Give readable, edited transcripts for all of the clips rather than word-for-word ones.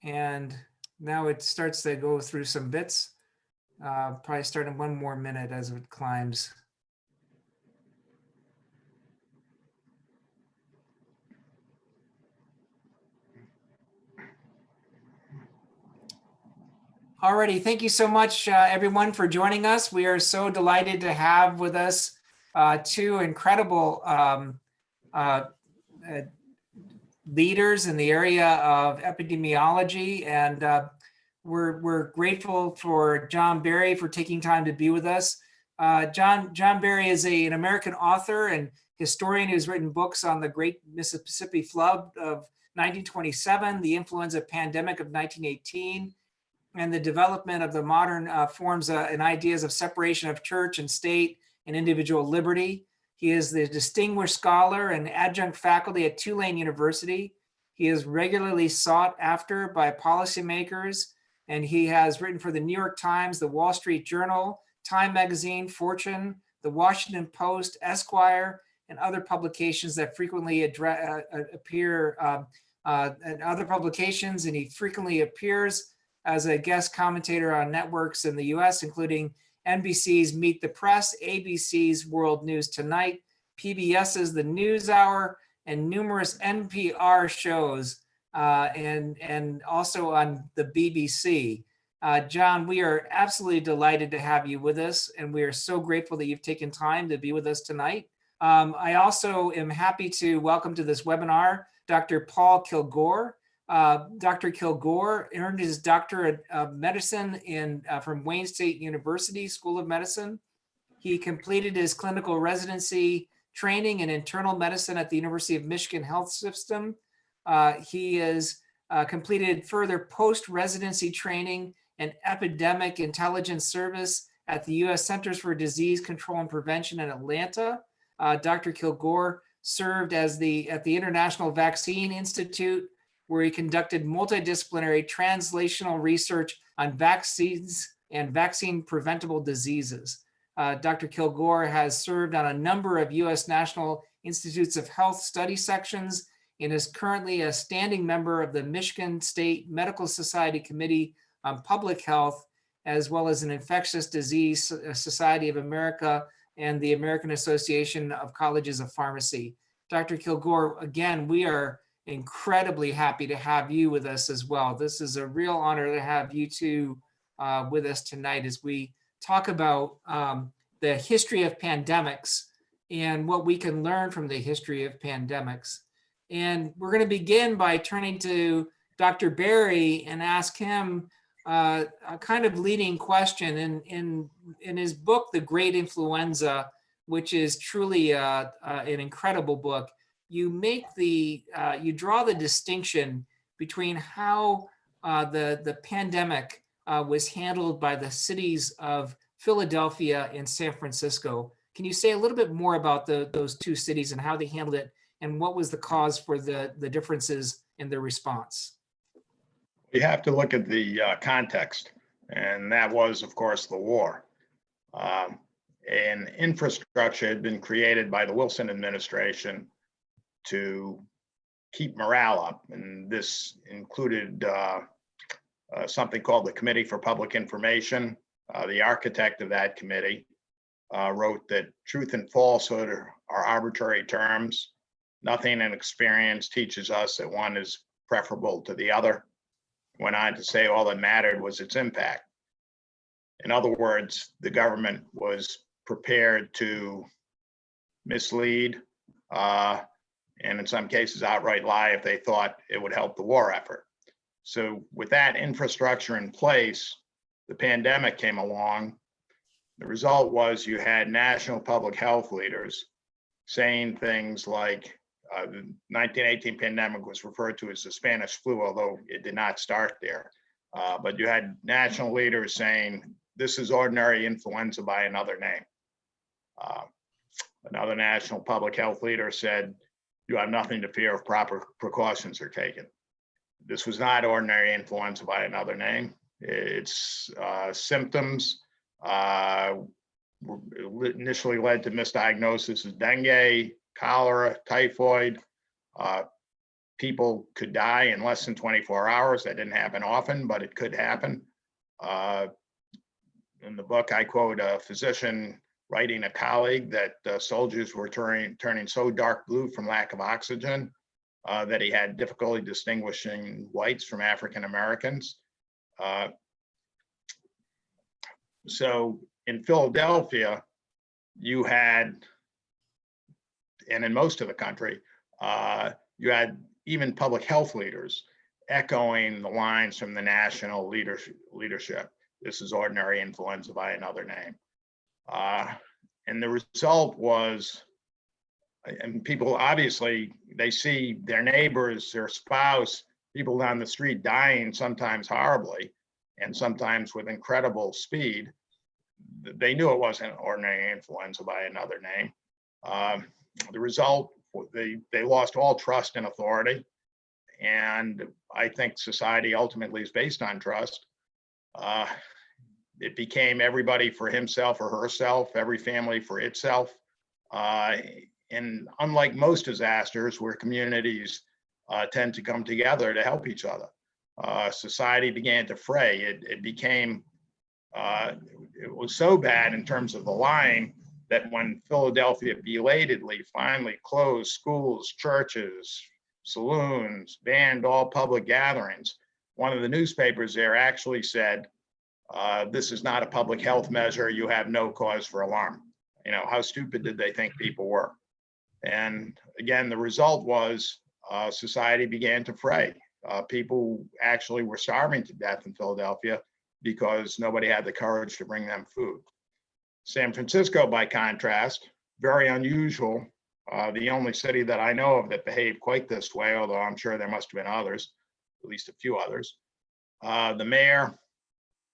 And now it starts to go through some bits. Probably start in 1 more minute as it climbs. Alrighty, thank you so much, everyone, for joining us. We are so delighted to have with us two incredible leaders in the area of epidemiology, and we're grateful for John Barry for taking time to be with us. John Barry is an American author and historian who's written books on the Great Mississippi Flood of 1927, the influenza pandemic of 1918, and the development of the modern forms and ideas of separation of church and state and individual liberty. He is the distinguished scholar and adjunct faculty at Tulane University. He is regularly sought after by policymakers, and he has written for the New York Times, the Wall Street Journal, Time Magazine, Fortune, the Washington Post, Esquire, and other publications that frequently appear in other publications, and he frequently appears as a guest commentator on networks in the US, including NBC's Meet the Press, ABC's World News Tonight, PBS's The News Hour, and numerous NPR shows, and also on the BBC. John, we are absolutely delighted to have you with us, and we are so grateful that you've taken time to be with us tonight. I also am happy to welcome to this webinar Dr. Paul Kilgore. Dr. Kilgore earned his doctorate of medicine from Wayne State University School of Medicine. He completed his clinical residency training in internal medicine at the University of Michigan Health System. He has completed further post-residency training in epidemic intelligence service at the U.S. Centers for Disease Control and Prevention in Atlanta. Dr. Kilgore served at the International Vaccine Institute, where he conducted multidisciplinary translational research on vaccines and vaccine preventable diseases. Dr. Kilgore has served on a number of U.S. National Institutes of Health study sections and is currently a standing member of the Michigan State Medical Society Committee on Public Health, as well as an Infectious Disease Society of America and the American Association of Colleges of Pharmacy. Dr. Kilgore, again, we are incredibly happy to have you with us as well. This is a real honor to have you two with us tonight as we talk about the history of pandemics and what we can learn from the history of pandemics. And we're going to begin by turning to Dr. Barry and ask him a kind of leading question. In his book, The Great Influenza, which is truly an incredible book, you draw the distinction between how the pandemic was handled by the cities of Philadelphia and San Francisco. Can you say a little bit more about those two cities and how they handled it, and what was the cause for the differences in their response? You have to look at the context, and that was, of course, the war. An infrastructure had been created by the Wilson administration to keep morale up, and this included something called the Committee for Public Information. The architect of that committee wrote that truth and falsehood are arbitrary terms. Nothing in experience teaches us that one is preferable to the other. Went on to say all that mattered was its impact. In other words, the government was prepared to mislead, and in some cases outright lie if they thought it would help the war effort. So with that infrastructure in place, the pandemic came along. The result was you had national public health leaders saying things like the 1918 pandemic was referred to as the Spanish flu, although it did not start there. But you had national leaders saying, this is ordinary influenza by another name. Another national public health leader said, you have nothing to fear if proper precautions are taken. This was not ordinary influenza by another name. Its symptoms initially led to misdiagnosis of dengue, cholera, typhoid. people could die in less than 24 hours. That didn't happen often, but it could happen. In the book, I quote a physician writing a colleague that soldiers were turning so dark blue from lack of oxygen that he had difficulty distinguishing whites from African Americans. So in Philadelphia, you had, and in most of the country, you had even public health leaders echoing the lines from the national leadership. This is ordinary influenza by another name. And the result was, and people obviously, they see their neighbors, their spouse, people down the street dying, sometimes horribly, and sometimes with incredible speed. They knew it wasn't ordinary influenza by another name. The result, they lost all trust in authority. And I think society ultimately is based on trust. It became everybody for himself or herself, every family for itself. And unlike most disasters where communities tend to come together to help each other, society began to fray. It became, it was so bad in terms of the lying that when Philadelphia belatedly finally closed schools, churches, saloons, banned all public gatherings, one of the newspapers there actually said, this is not a public health measure. You have no cause for alarm. You know, how stupid did they think people were? And again, the result was society began to fray. People actually were starving to death in Philadelphia because nobody had the courage to bring them food. San Francisco, by contrast, very unusual. The only city that I know of that behaved quite this way, although I'm sure there must have been others, at least a few others. The mayor,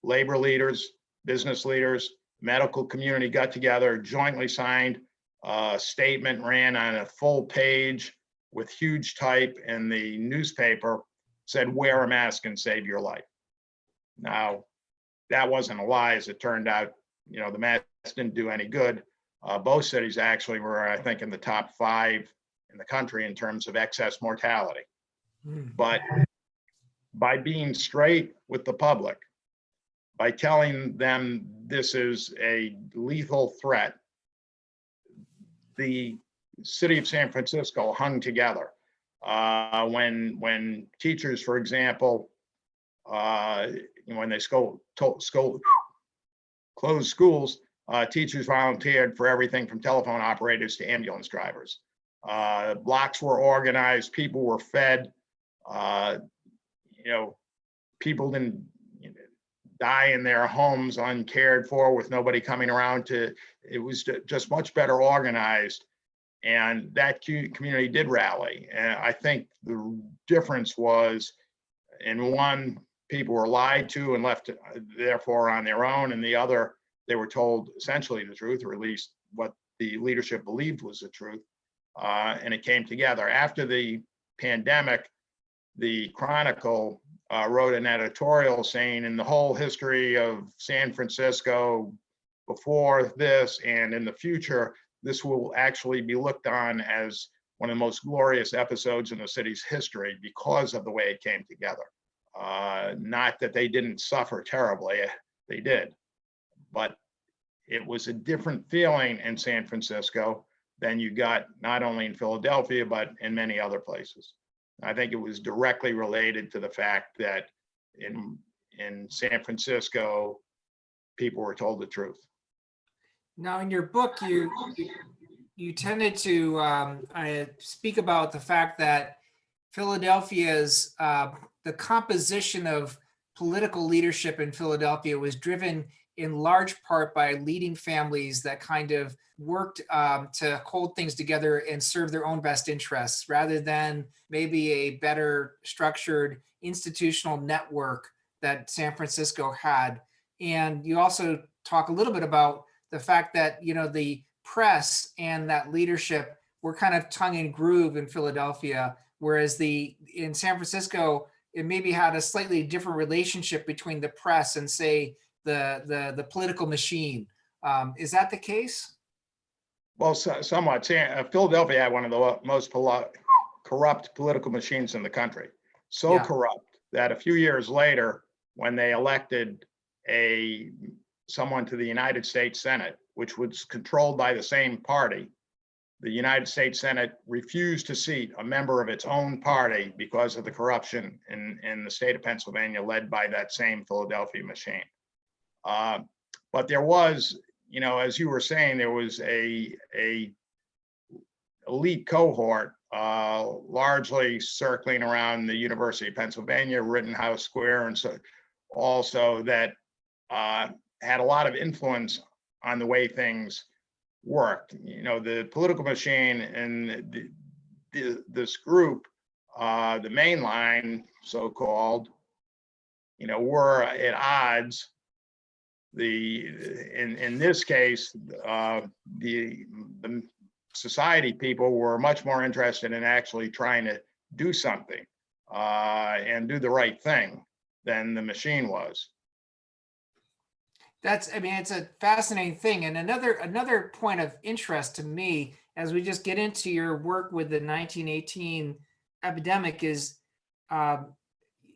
labor leaders, business leaders, medical community got together, jointly signed a statement, ran on a full page with huge type in the newspaper, said, wear a mask and save your life. Now, that wasn't a lie, as it turned out. You know, the mask didn't do any good. Both cities actually were, I think, in the top 5 in the country in terms of excess mortality. But by being straight with the public, by telling them this is a lethal threat, the city of San Francisco hung together. When teachers, for example, when they closed schools, teachers volunteered for everything from telephone operators to ambulance drivers. Blocks were organized, people were fed. People didn't die in their homes uncared for with nobody coming around to, it was just much better organized. And that community did rally. And I think the difference was, in one, people were lied to and left therefore on their own, and the other, they were told essentially the truth, or at least what the leadership believed was the truth. And it came together. After the pandemic, the Chronicle wrote an editorial saying, in the whole history of San Francisco before this and in the future, this will actually be looked on as one of the most glorious episodes in the city's history because of the way it came together. Not that they didn't suffer terribly, they did, but it was a different feeling in San Francisco than you got not only in Philadelphia, but in many other places. I think it was directly related to the fact that in San Francisco, people were told the truth. Now, in your book, you tended to speak about the fact that Philadelphia's the composition of political leadership in Philadelphia was driven in large part by leading families that kind of worked to hold things together and serve their own best interests, rather than maybe a better structured institutional network that San Francisco had. And you also talk a little bit about the fact that, you know, the press and that leadership were kind of tongue and groove in Philadelphia, whereas in San Francisco, it maybe had a slightly different relationship between the press and, say, the political machine. Is that the case? Well, somewhat. Philadelphia had one of the most corrupt political machines in the country. So Yeah. corrupt that a few years later, when they elected someone to the United States Senate, which was controlled by the same party, the United States Senate refused to seat a member of its own party because of the corruption in the state of Pennsylvania, led by that same Philadelphia machine. But there was, as you were saying, there was a elite cohort, largely circling around the University of Pennsylvania, Rittenhouse Square, and so also that had a lot of influence on the way things worked. The political machine and this group, the main line, so-called, were at odds. In this case, the society people were much more interested in actually trying to do something and do the right thing than the machine was. It's a fascinating thing. And another point of interest to me, as we just get into your work with the 1918 epidemic, is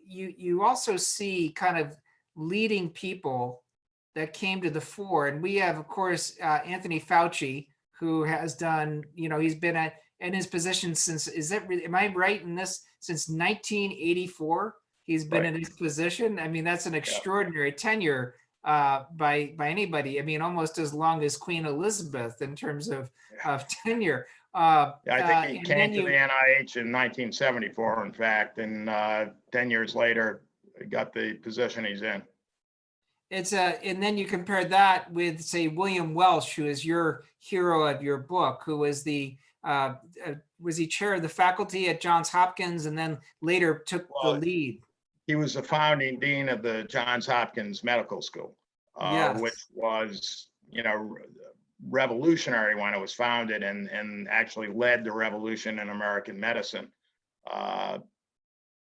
you also see kind of leading people that came to the fore. And we have, of course, Anthony Fauci, who has done, he's been in his position since, am I right in this, since 1984? He's been in his position. That's an extraordinary tenure by anybody. Almost as long as Queen Elizabeth in terms of tenure. I think he came to the NIH in 1974, in fact, and 10 years later, got the position he's in. And then you compare that with, say, William Welsh, who is your hero of your book, who was was he chair of the faculty at Johns Hopkins and then later took the lead? He was the founding dean of the Johns Hopkins Medical School, which was, revolutionary when it was founded and actually led the revolution in American medicine.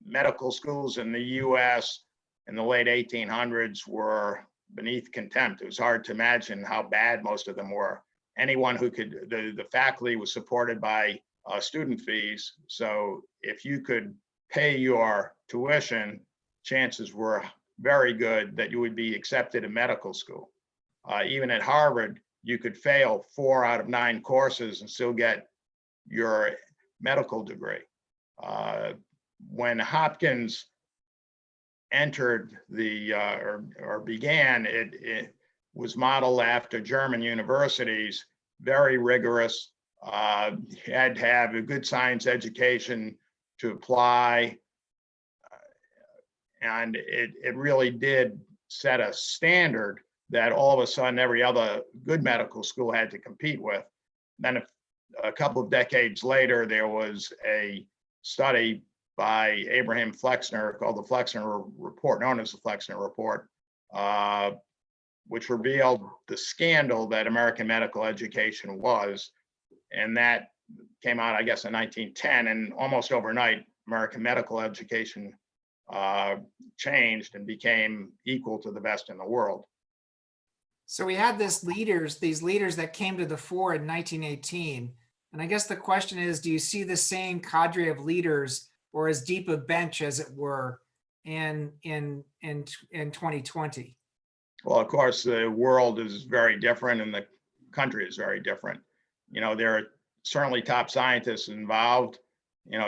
Medical schools in the US in the late 1800s were beneath contempt. It was hard to imagine how bad most of them were. Anyone who could, the faculty was supported by student fees. So if you could pay your tuition, chances were very good that you would be accepted in medical school. Even at Harvard, you could fail 4 out of 9 courses and still get your medical degree. When Hopkins entered or began, it was modeled after German universities, very rigorous. You had to have a good science education to apply. And it really did set a standard that all of a sudden every other good medical school had to compete with. Then a couple of decades later, there was a study by Abraham Flexner called the Flexner Report, known as the Flexner Report, which revealed the scandal that American medical education was. And that came out, I guess, in 1910, and almost overnight, American medical education changed and became equal to the best in the world. So we had these leaders that came to the fore in 1918. And I guess the question is, do you see the same cadre of leaders or as deep a bench, as it were, in 2020? Well, of course, the world is very different and the country is very different. There are certainly top scientists involved.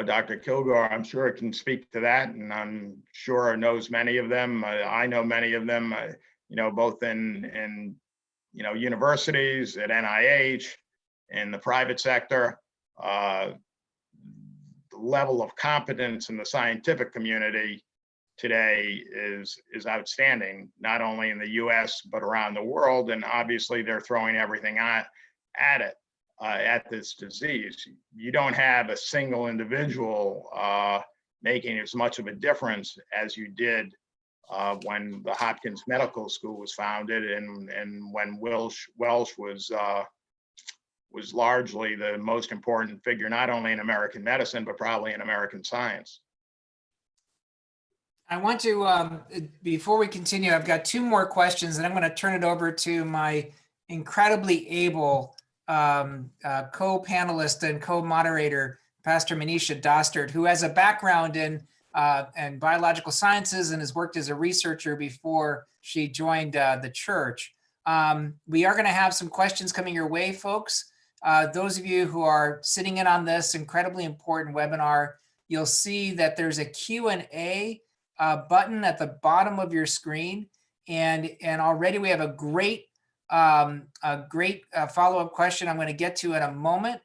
Dr. Kilgore, I'm sure can speak to that, and I'm sure knows many of them. I know many of them, both in universities, at NIH, in the private sector. The level of competence in the scientific community today is outstanding, not only in the US, but around the world. And obviously they're throwing everything at it, at this disease. You don't have a single individual making as much of a difference as you did when the Hopkins Medical School was founded, and when Welsh was largely the most important figure, not only in American medicine, but probably in American science. I want to, before we continue, I've got 2 more questions, and I'm going to turn it over to my incredibly able co-panelist and co-moderator, Pastor Manisha Dostert, who has a background in biological sciences and has worked as a researcher before she joined the church. We are going to have some questions coming your way, folks. Those of you who are sitting in on this incredibly important webinar, you'll see that there's a Q&A button at the bottom of your screen. And already we have a great follow-up question I'm going to get to in a moment,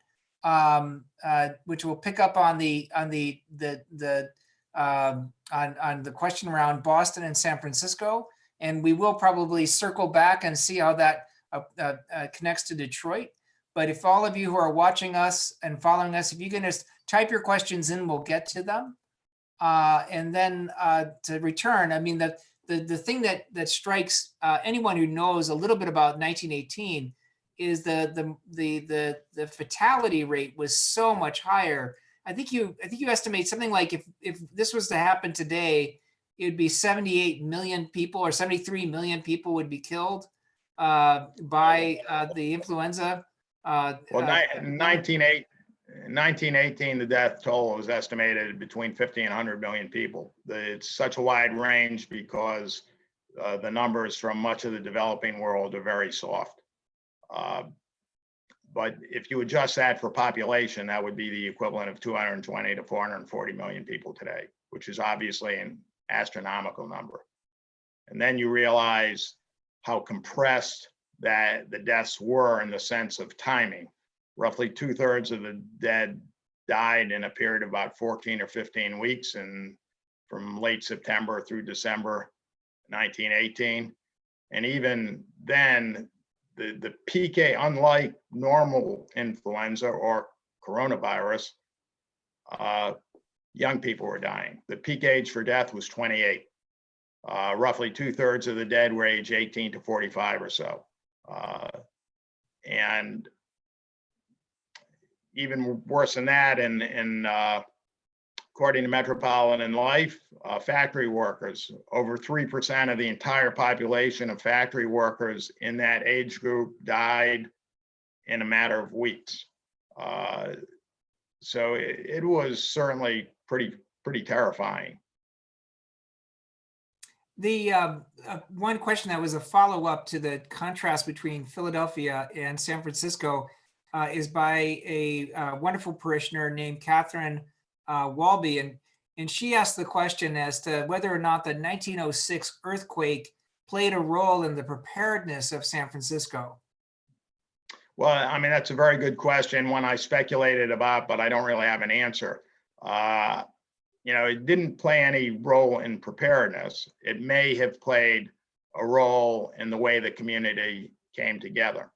which will pick up on the question around Boston and San Francisco. And we will probably circle back and see how that connects to Detroit. But if all of you who are watching us and following us, if you can just type your questions in, we'll get to them. And then to return, I mean, the thing that strikes anyone who knows a little bit about 1918 is the fatality rate was so much higher. I think you estimate something like if this was to happen today, it would be 78 million people or 73 million people would be killed by the influenza. Well, 1918, the death toll was estimated between 50 and 100 million people. It's such a wide range because the numbers from much of the developing world are very soft. But if you adjust that for population, that would be the equivalent of 220 to 440 million people today, which is obviously an astronomical number. And then you realize how compressed that the deaths were in the sense of timing. Roughly 2/3 of the dead died in a period of about 14 or 15 weeks, and from late September through December 1918. And even then, the PK, unlike normal influenza or coronavirus, young people were dying. The peak age for death was 28. Roughly 2/3 of the dead were age 18 to 45 or so. And even worse than that, according to Metropolitan Life, factory workers, over 3% of the entire population of factory workers in that age group died in a matter of weeks. So it was certainly pretty terrifying. The one question that was a follow-up to the contrast between Philadelphia and San Francisco is by a wonderful parishioner named Catherine Walby, and she asked the question as to whether or not the 1906 earthquake played a role in the preparedness of San Francisco. Well, I mean, that's a very good question, one I speculated about, but I don't really have an answer. It didn't play any role in preparedness. It may have played a role in the way the community came together.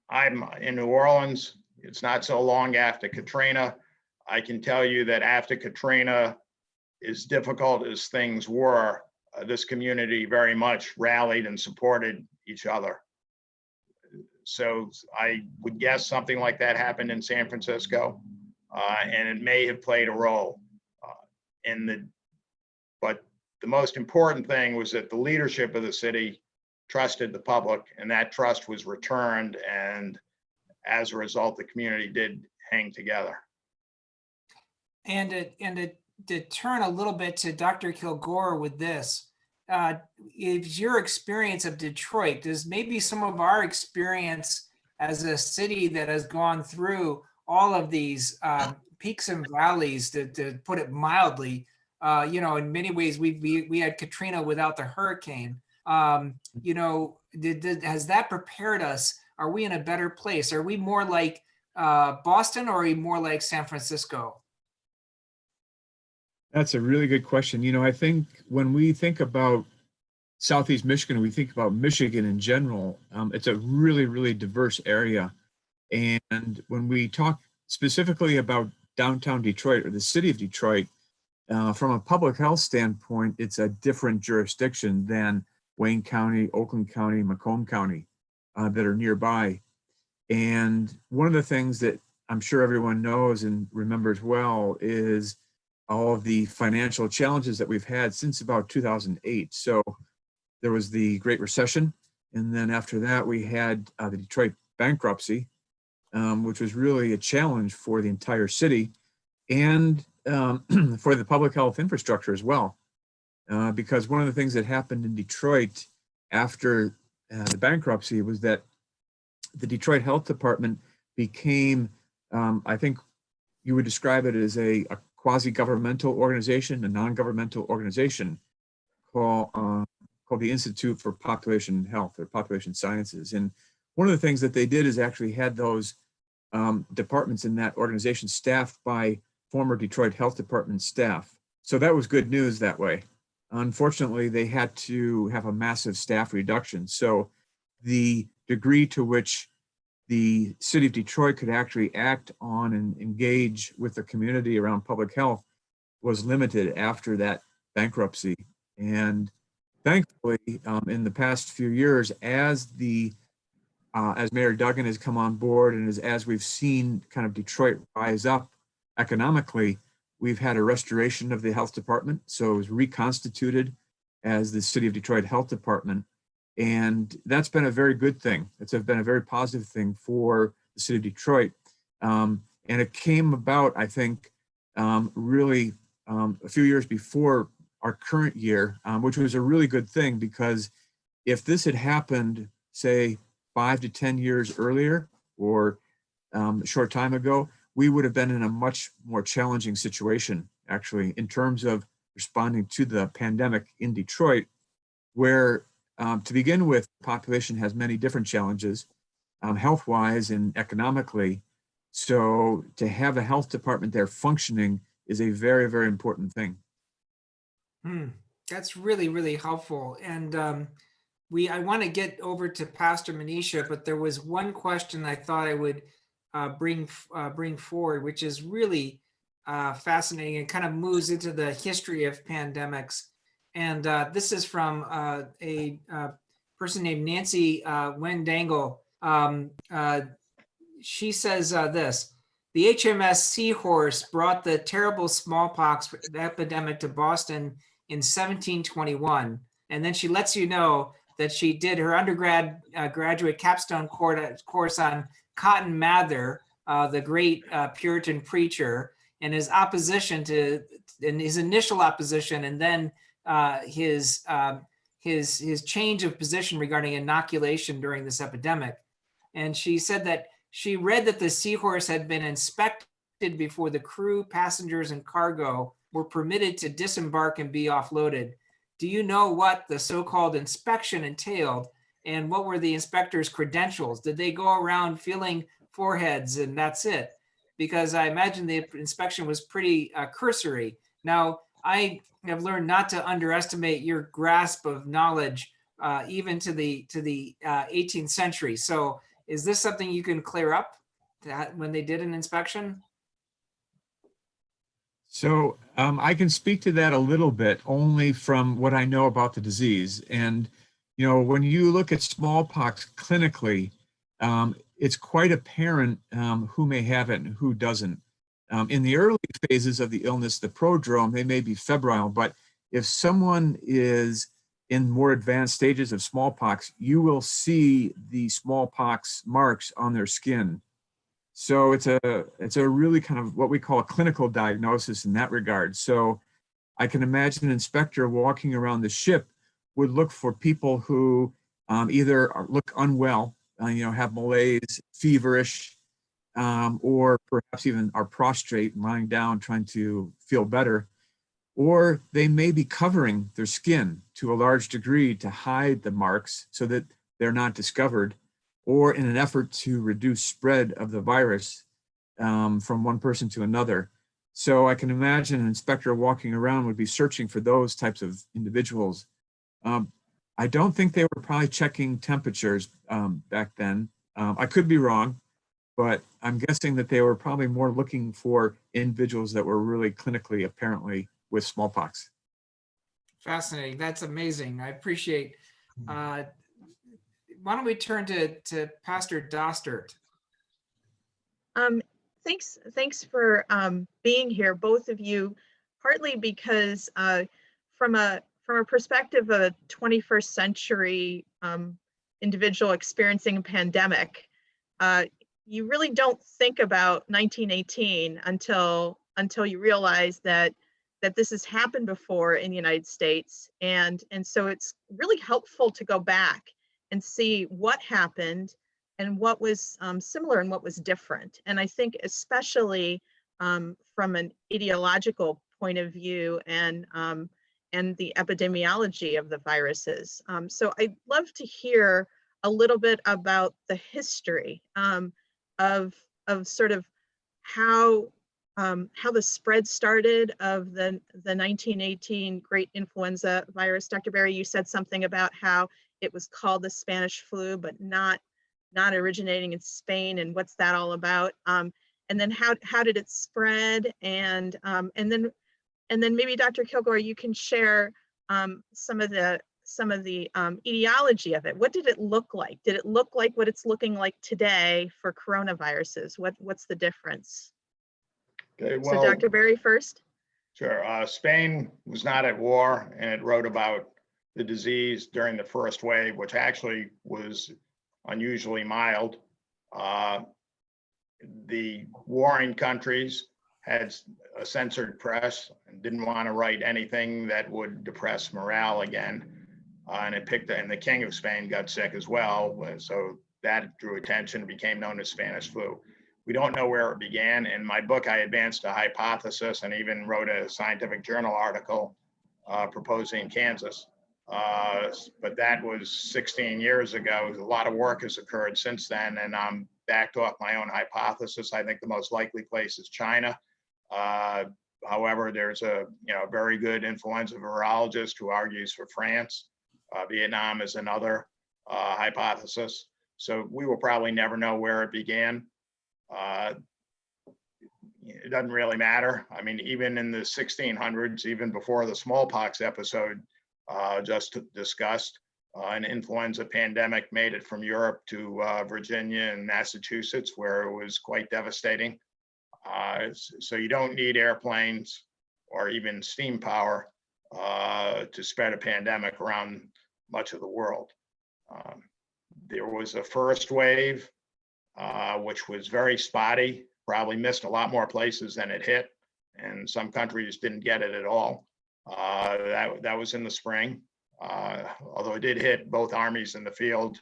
I'm in New Orleans. It's not so long after Katrina. I can tell you that after Katrina, as difficult as things were, this community very much rallied and supported each other. So I would guess something like that happened in San Francisco, and it may have played a role but the most important thing was that the leadership of the city trusted the public, and that trust was returned, and as a result, the community did hang together. And to turn a little bit to Dr. Kilgore with this, is your experience of Detroit, does maybe some of our experience as a city that has gone through all of these peaks and valleys, to put it mildly, in many ways we had Katrina without the hurricane. Has that prepared us? Are we in a better place? Are we more like Boston, or are we more like San Francisco? That's a really good question. I think when we think about Southeast Michigan, we think about Michigan in general. It's a really, really diverse area. And when we talk specifically about downtown Detroit or the city of Detroit, from a public health standpoint, it's a different jurisdiction than Wayne County, Oakland County, Macomb County that are nearby. And one of the things that I'm sure everyone knows and remembers well is all of the financial challenges that we've had since about 2008. So there was the Great Recession. And then after that, we had the Detroit bankruptcy. which was really a challenge for the entire city and for the public health infrastructure as well. Because one of the things that happened in Detroit after the bankruptcy was that the Detroit Health Department became, I think you would describe it as a quasi-governmental organization, a non-governmental organization called the Institute for Population Health or Population Sciences. And one of the things that they did is actually had those departments in that organization staffed by former Detroit Health Department staff. So that was good news that way. Unfortunately, they had to have a massive staff reduction. So the degree to which the city of Detroit could actually act on and engage with the community around public health was limited after that bankruptcy. And thankfully, in the past few years, as Mayor Duggan has come on board and as we've seen kind of Detroit rise up economically, we've had a restoration of the health department. So it was reconstituted as the City of Detroit Health Department. And that's been a very good thing. It's been a very positive thing for the City of Detroit. And it came about, I think, really a few years before our current year, which was a really good thing, because if this had happened, say, 5 to 10 years earlier or a short time ago, we would have been in a much more challenging situation, actually, in terms of responding to the pandemic in Detroit, where to begin with, the population has many different challenges, health-wise and economically. So to have a health department there functioning is a very, very important thing. That's really, really helpful. And I want to get over to Pastor Manisha, but there was one question I thought I would bring forward, which is really fascinating and kind of moves into the history of pandemics. And this is from a person named Nancy Wendangle. She says this: the HMS Seahorse brought the terrible smallpox epidemic to Boston in 1721. And then she lets you know that she did her graduate capstone course on Cotton Mather, the great Puritan preacher, and his initial opposition, and then his change of position regarding inoculation during this epidemic. And she said that she read that the Seahorse had been inspected before the crew, passengers, and cargo were permitted to disembark and be offloaded. Do you know what the so-called inspection entailed, and what were the inspectors' credentials? Did they go around feeling foreheads and that's it? Because I imagine the inspection was pretty cursory. Now, I have learned not to underestimate your grasp of knowledge, even to the 18th century. So is this something you can clear up when they did an inspection? So I can speak to that a little bit, only from what I know about the disease. And, you know, when you look at smallpox clinically, it's quite apparent who may have it and who doesn't. In the early phases of the illness, the prodrome, they may be febrile, but if someone is in more advanced stages of smallpox, you will see the smallpox marks on their skin. So it's a really kind of what we call a clinical diagnosis in that regard. So I can imagine an inspector walking around the ship would look for people who either look unwell, have malaise, feverish, or perhaps even are prostrate, lying down, trying to feel better. Or they may be covering their skin to a large degree to hide the marks so that they're not discovered, or in an effort to reduce spread of the virus from one person to another. So I can imagine an inspector walking around would be searching for those types of individuals. I don't think they were probably checking temperatures back then. I could be wrong, but I'm guessing that they were probably more looking for individuals that were really clinically apparently with smallpox. Fascinating. That's amazing. I appreciate. Why don't we turn to Pastor Dostert? Thanks for being here, both of you. Partly because from a perspective of a 21st century individual experiencing a pandemic, you really don't think about 1918 until you realize that this has happened before in the United States, and so it's really helpful to go back and see what happened and what was similar and what was different. And I think especially from an ideological point of view and the epidemiology of the viruses. So I'd love to hear a little bit about the history of sort of how the spread started of the 1918 Great Influenza virus. Dr. Barry, you said something about how it was called the Spanish flu, but not originating in Spain, and what's that all about? And then how did it spread? And then maybe Dr. Kilgore, you can share some of the etiology of it. What did it look like? Did it look like what it's looking like today for coronaviruses? What's the difference? Okay, So well, Dr. Barry first. sure. Spain was not at war, and it wrote about the disease during the first wave, which actually was unusually mild. The warring countries had a censored press and didn't want to write anything that would depress morale again. And the King of Spain got sick as well. So that drew attention and became known as Spanish flu. We don't know where it began. In my book, I advanced a hypothesis and even wrote a scientific journal article proposing Kansas. But that was 16 years ago. A lot of work has occurred since then, and I'm backed off my own hypothesis. I think the most likely place is China. However, there's a very good influenza virologist who argues for France. Vietnam is another hypothesis. So we will probably never know where it began. It doesn't really matter. I mean, even in the 1600s, even before the smallpox episode just discussed, an influenza pandemic made it from Europe to Virginia and Massachusetts, where it was quite devastating. So you don't need airplanes or even steam power to spread a pandemic around much of the world. There was a first wave, which was very spotty, probably missed a lot more places than it hit, and some countries didn't get it at all. That was in the spring, although it did hit both armies in the field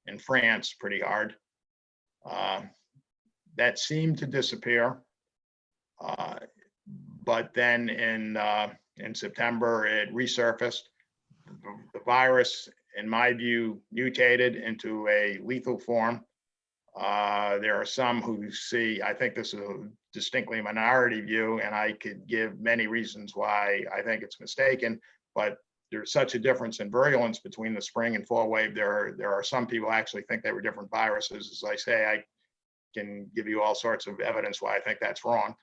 in France pretty hard. That seemed to disappear, but then in September it resurfaced. The virus, in my view, mutated into a lethal form. There are some who see, I think this is a distinctly minority view, and I could give many reasons why I think it's mistaken, but there's such a difference in virulence between the spring and fall wave. There are some people actually think they were different viruses. As I say, I can give you all sorts of evidence why I think that's wrong.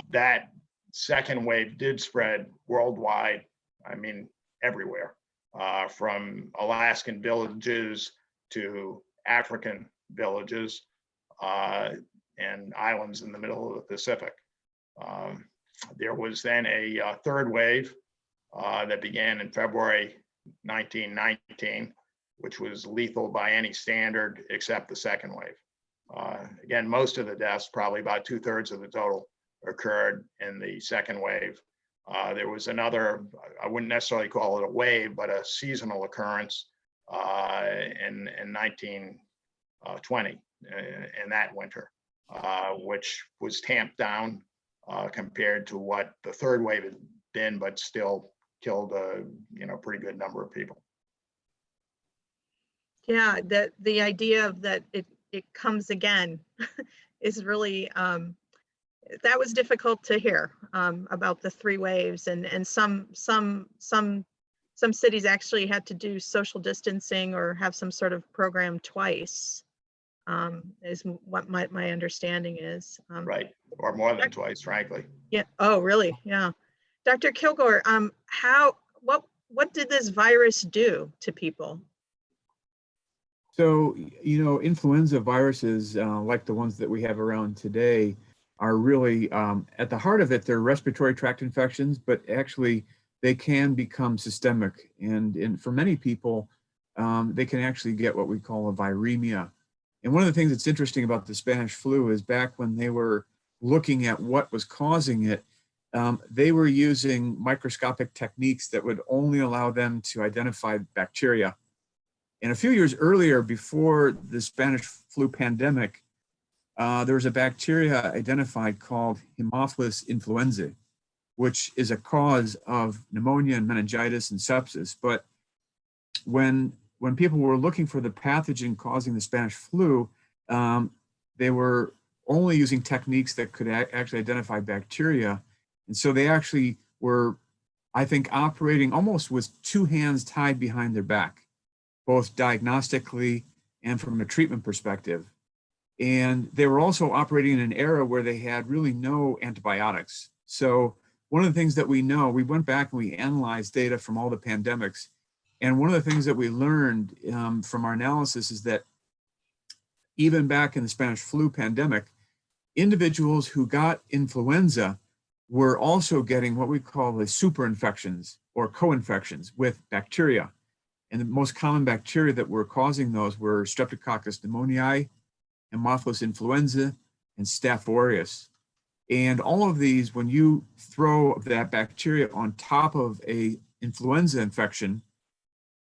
That second wave did spread worldwide, I mean, everywhere, from Alaskan villages to African villages and islands in the middle of the Pacific. There was then a third wave that began in February 1919, which was lethal by any standard except the second wave. Again, most of the deaths, probably about 2/3 of the total, occurred in the second wave. There was another, I wouldn't necessarily call it a wave, but a seasonal occurrence in 1920 in that winter, which was tamped down compared to what the third wave had been, but still killed a pretty good number of people. Yeah, the idea of that it comes again is really that was difficult to hear about the three waves, and some cities actually had to do social distancing or have some sort of program twice, is what my understanding is. Right, or more than twice, frankly. Yeah. Oh, really? Yeah. Dr. Kilgore, what did this virus do to people? So, influenza viruses, like the ones that we have around today, are really, at the heart of it, they're respiratory tract infections, but actually they can become systemic. And for many people, they can actually get what we call a viremia. And one of the things that's interesting about the Spanish flu is back when they were looking at what was causing it, they were using microscopic techniques that would only allow them to identify bacteria. And a few years earlier, before the Spanish flu pandemic, there was a bacteria identified called Haemophilus influenzae, which is a cause of pneumonia and meningitis and sepsis. But when people were looking for the pathogen causing the Spanish flu, they were only using techniques that could actually identify bacteria. And so they actually were, I think, operating almost with two hands tied behind their back, both diagnostically and from a treatment perspective. And they were also operating in an era where they had really no antibiotics. So one of the things that we know, we went back and we analyzed data from all the pandemics. And one of the things that we learned from our analysis is that even back in the Spanish flu pandemic, individuals who got influenza were also getting what we call the super infections or co-infections with bacteria. And the most common bacteria that were causing those were Streptococcus pneumoniae, Haemophilus influenza, and Staph aureus. And all of these, when you throw that bacteria on top of a influenza infection,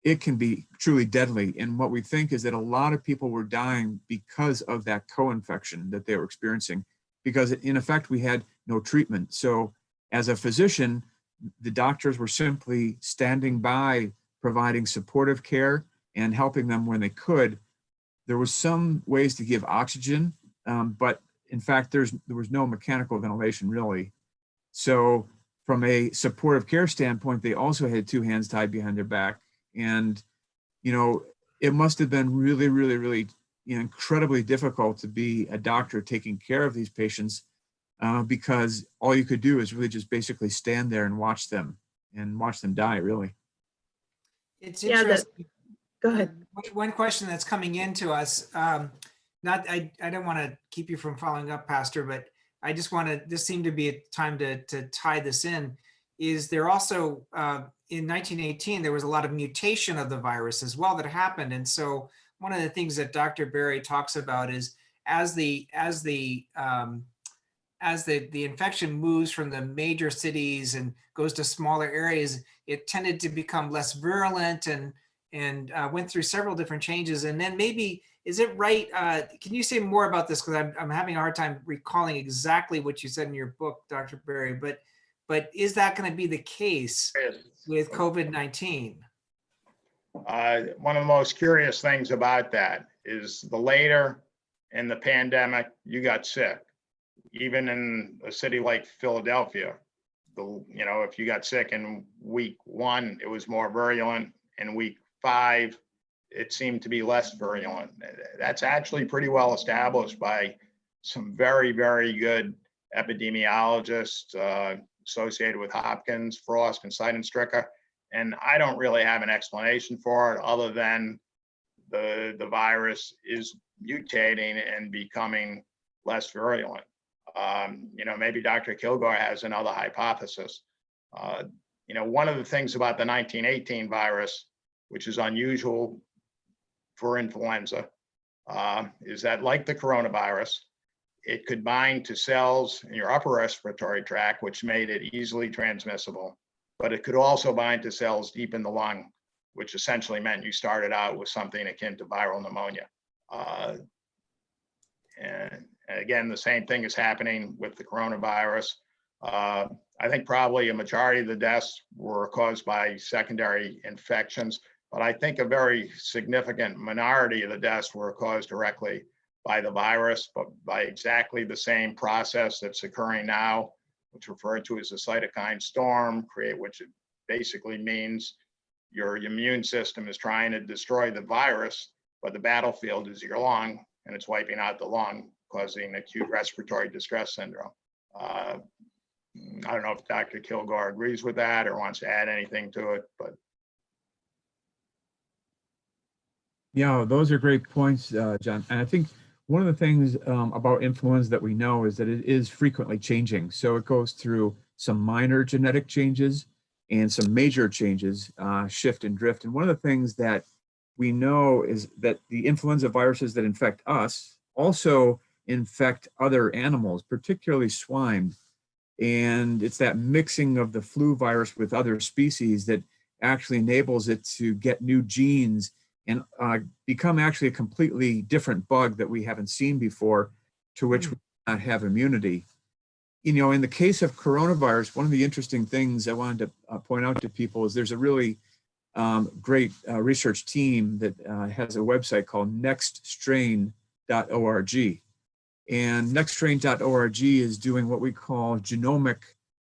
it can be truly deadly. And what we think is that a lot of people were dying because of that co-infection that they were experiencing, because in effect, we had no treatment. So as a physician, the doctors were simply standing by, providing supportive care and helping them when they could. There was some ways to give oxygen, but in fact, there was no mechanical ventilation really. So from a supportive care standpoint, they also had two hands tied behind their back. And, you know, it must have been really, really, really, you know, incredibly difficult to be a doctor taking care of these patients because all you could do is really just basically stand there and watch them die, really. It's Yeah, interesting. Go ahead. One question that's coming into us, I don't want to keep you from following up, Pastor, but I just want to, this seemed to be a time to tie this in, is there also, in 1918, there was a lot of mutation of the virus as well that happened. And so one of the things that Dr. Berry talks about is as the infection moves from the major cities and goes to smaller areas, it tended to become less virulent and went through several different changes. And then maybe, is it right? Can you say more about this? Because I'm having a hard time recalling exactly what you said in your book, Dr. Berry, but is that going to be the case with COVID-19? One of the most curious things about that is the later in the pandemic you got sick, even in a city like Philadelphia, if you got sick in week 1, it was more virulent. In week 5, it seemed to be less virulent. That's actually pretty well established by some very, very good epidemiologists associated with Hopkins, Frost, and Seidenstricker. And I don't really have an explanation for it other than the virus is mutating and becoming less virulent. Maybe Dr. Kilgore has another hypothesis. One of the things about the 1918 virus, which is unusual for influenza, is that like the coronavirus, it could bind to cells in your upper respiratory tract, which made it easily transmissible, but it could also bind to cells deep in the lung, which essentially meant you started out with something akin to viral pneumonia. And again, the same thing is happening with the coronavirus. I think probably a majority of the deaths were caused by secondary infections, but I think a very significant minority of the deaths were caused directly by the virus, but by exactly the same process that's occurring now, which is referred to as a cytokine storm, which basically means your immune system is trying to destroy the virus, but the battlefield is your lung, and it's wiping out the lung, causing acute respiratory distress syndrome. I don't know if Dr. Kilgore agrees with that or wants to add anything to it, but. Yeah, those are great points, John. And I think one of the things about influenza that we know is that it is frequently changing. So it goes through some minor genetic changes and some major changes, shift and drift. And one of the things that we know is that the influenza viruses that infect us also infect other animals, particularly swine. And it's that mixing of the flu virus with other species that actually enables it to get new genes and become actually a completely different bug that we haven't seen before, to which we do not have immunity. You know, in the case of coronavirus, one of the interesting things I wanted to point out to people is there's a really great research team that has a website called nextstrain.org. And nextstrain.org is doing what we call genomic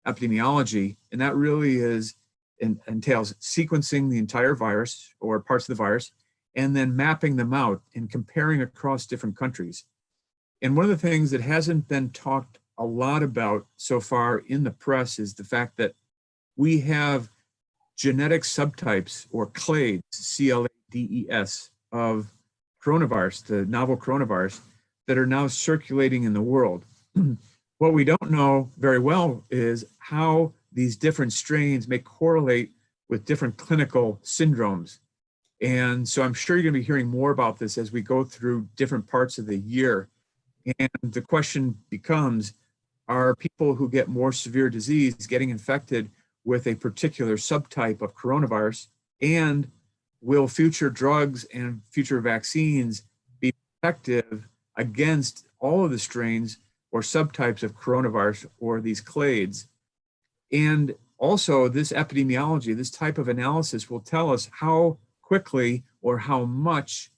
epidemiology. And that really entails sequencing the entire virus or parts of the virus, and then mapping them out and comparing across different countries. And one of the things that hasn't been talked a lot about so far in the press is the fact that we have genetic subtypes or clades, CLADES, of coronavirus, the novel coronavirus, that are now circulating in the world. What we don't know very well is how these different strains may correlate with different clinical syndromes. And so I'm sure you're going to be hearing more about this as we go through different parts of the year. And the question becomes, are people who get more severe disease getting infected with a particular subtype of coronavirus? And will future drugs and future vaccines be effective against all of the strains or subtypes of coronavirus or these clades? And also this epidemiology, this type of analysis will tell us how quickly or how much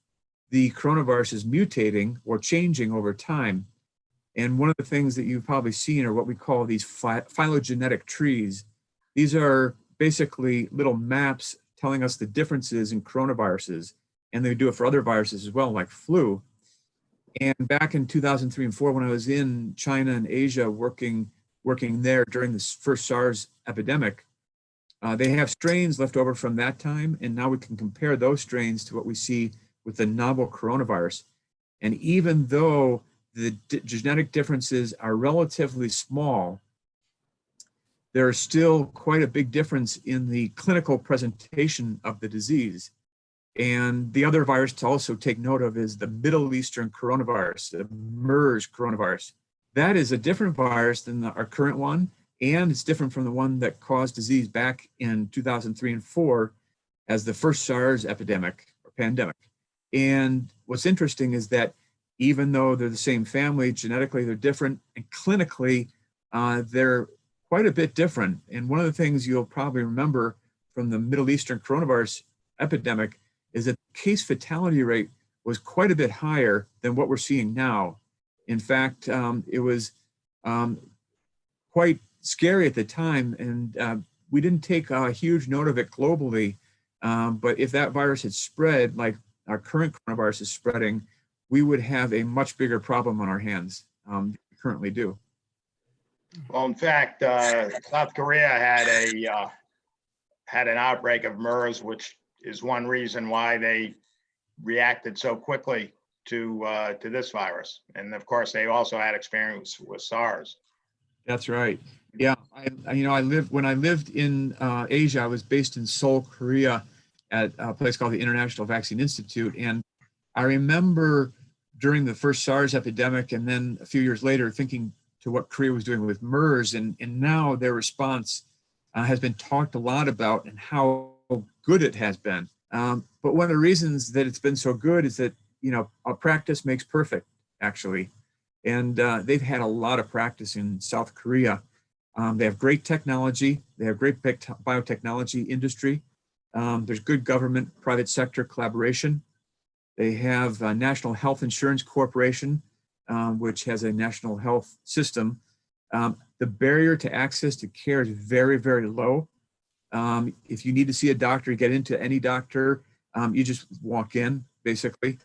the coronavirus is mutating or changing over time. And one of the things that you've probably seen are what we call these phylogenetic trees. These are basically little maps telling us the differences in coronaviruses, and they do it for other viruses as well, like flu. And back in 2003 and 4, when I was in China and Asia working there during this first SARS epidemic, they have strains left over from that time, and now we can compare those strains to what we see with the novel coronavirus. And even though the genetic differences are relatively small, there is still quite a big difference in the clinical presentation of the disease. And the other virus to also take note of is the Middle Eastern coronavirus, the MERS coronavirus. That is a different virus than our current one, and it's different from the one that caused disease back in 2003 and 4 as the first SARS epidemic or pandemic. And what's interesting is that even though they're the same family, genetically they're different, and clinically they're quite a bit different. And one of the things you'll probably remember from the Middle Eastern coronavirus epidemic is that the case fatality rate was quite a bit higher than what we're seeing now. In fact, it was quite scary at the time, and we didn't take a huge note of it globally. But if that virus had spread like our current coronavirus is spreading, we would have a much bigger problem on our hands than we currently do. Well, in fact, South Korea had an outbreak of MERS, which is one reason why they reacted so quickly to this virus. And of course, they also had experience with SARS. That's right. Yeah, when I lived in Asia, I was based in Seoul, Korea, at a place called the International Vaccine Institute, and I remember during the first SARS epidemic, and then a few years later, thinking to what Korea was doing with MERS, and now their response has been talked a lot about and how good it has been. But one of the reasons that it's been so good is that, you know, a practice makes perfect, actually. And they've had a lot of practice in South Korea. They have great technology. They have great biotechnology industry. There's good government, private sector collaboration. They have a National Health Insurance Corporation, which has a national health system. The barrier to access to care is very, very low. If you need to see a doctor, get into any doctor, you just walk in, basically.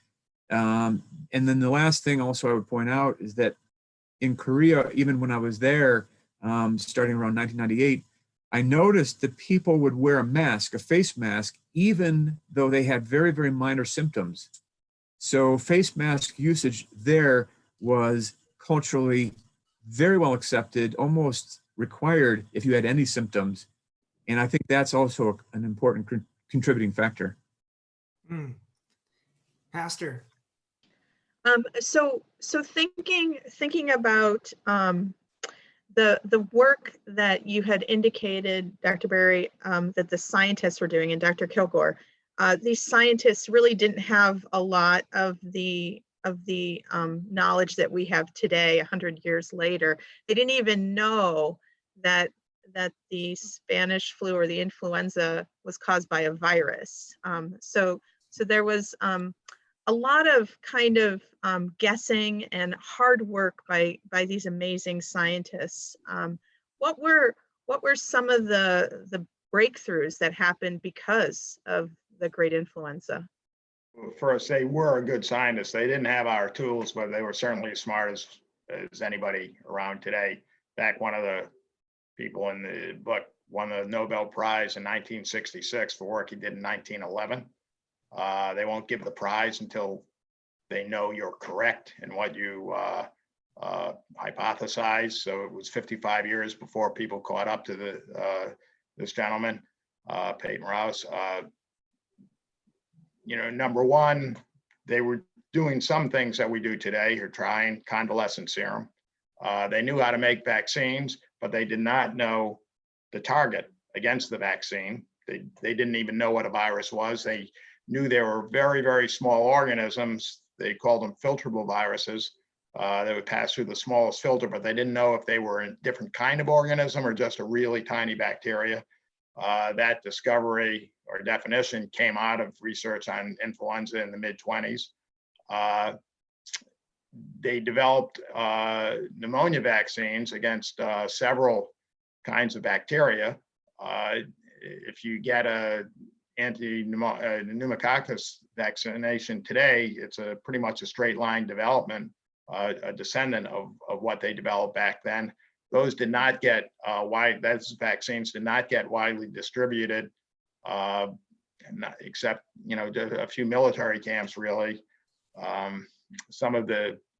And then the last thing also I would point out is that in Korea, even when I was there, starting around 1998, I noticed that people would wear a mask, a face mask, even though they had very, very minor symptoms. So face mask usage there was culturally very well accepted, almost required if you had any symptoms. And I think that's also an important contributing factor. Pastor. So thinking about the work that you had indicated, Dr. Berry, that the scientists were doing, and Dr. Kilgore, these scientists really didn't have a lot of the knowledge that we have today, 100 years later. They didn't even know that the Spanish flu or the influenza was caused by a virus. So there was a lot of kind of guessing and hard work by these amazing scientists. What were some of the breakthroughs that happened because of the Great Influenza? First, they were a good scientist. They didn't have our tools, but they were certainly as smart as anybody around today. In fact, one of the people in the book won the Nobel Prize in 1966 for work he did in 1911. They won't give the prize until they know you're correct in what you hypothesize. So it was 55 years before people caught up to this gentleman, Peyton Rouse. Number one, they were doing some things that we do today. You're trying convalescent serum. They knew how to make vaccines, but they did not know the target against the vaccine. They didn't even know what a virus was. They knew they were very, very small organisms. They called them filterable viruses. They would pass through the smallest filter, but they didn't know if they were a different kind of organism or just a really tiny bacteria. That discovery or definition came out of research on influenza in the mid-20s. They developed pneumonia vaccines against several kinds of bacteria. If you get a pneumococcus vaccination today, it's pretty much a straight line development, a descendant of what they developed back then. Those did not get those vaccines did not get widely distributed, except a few military camps really. Some of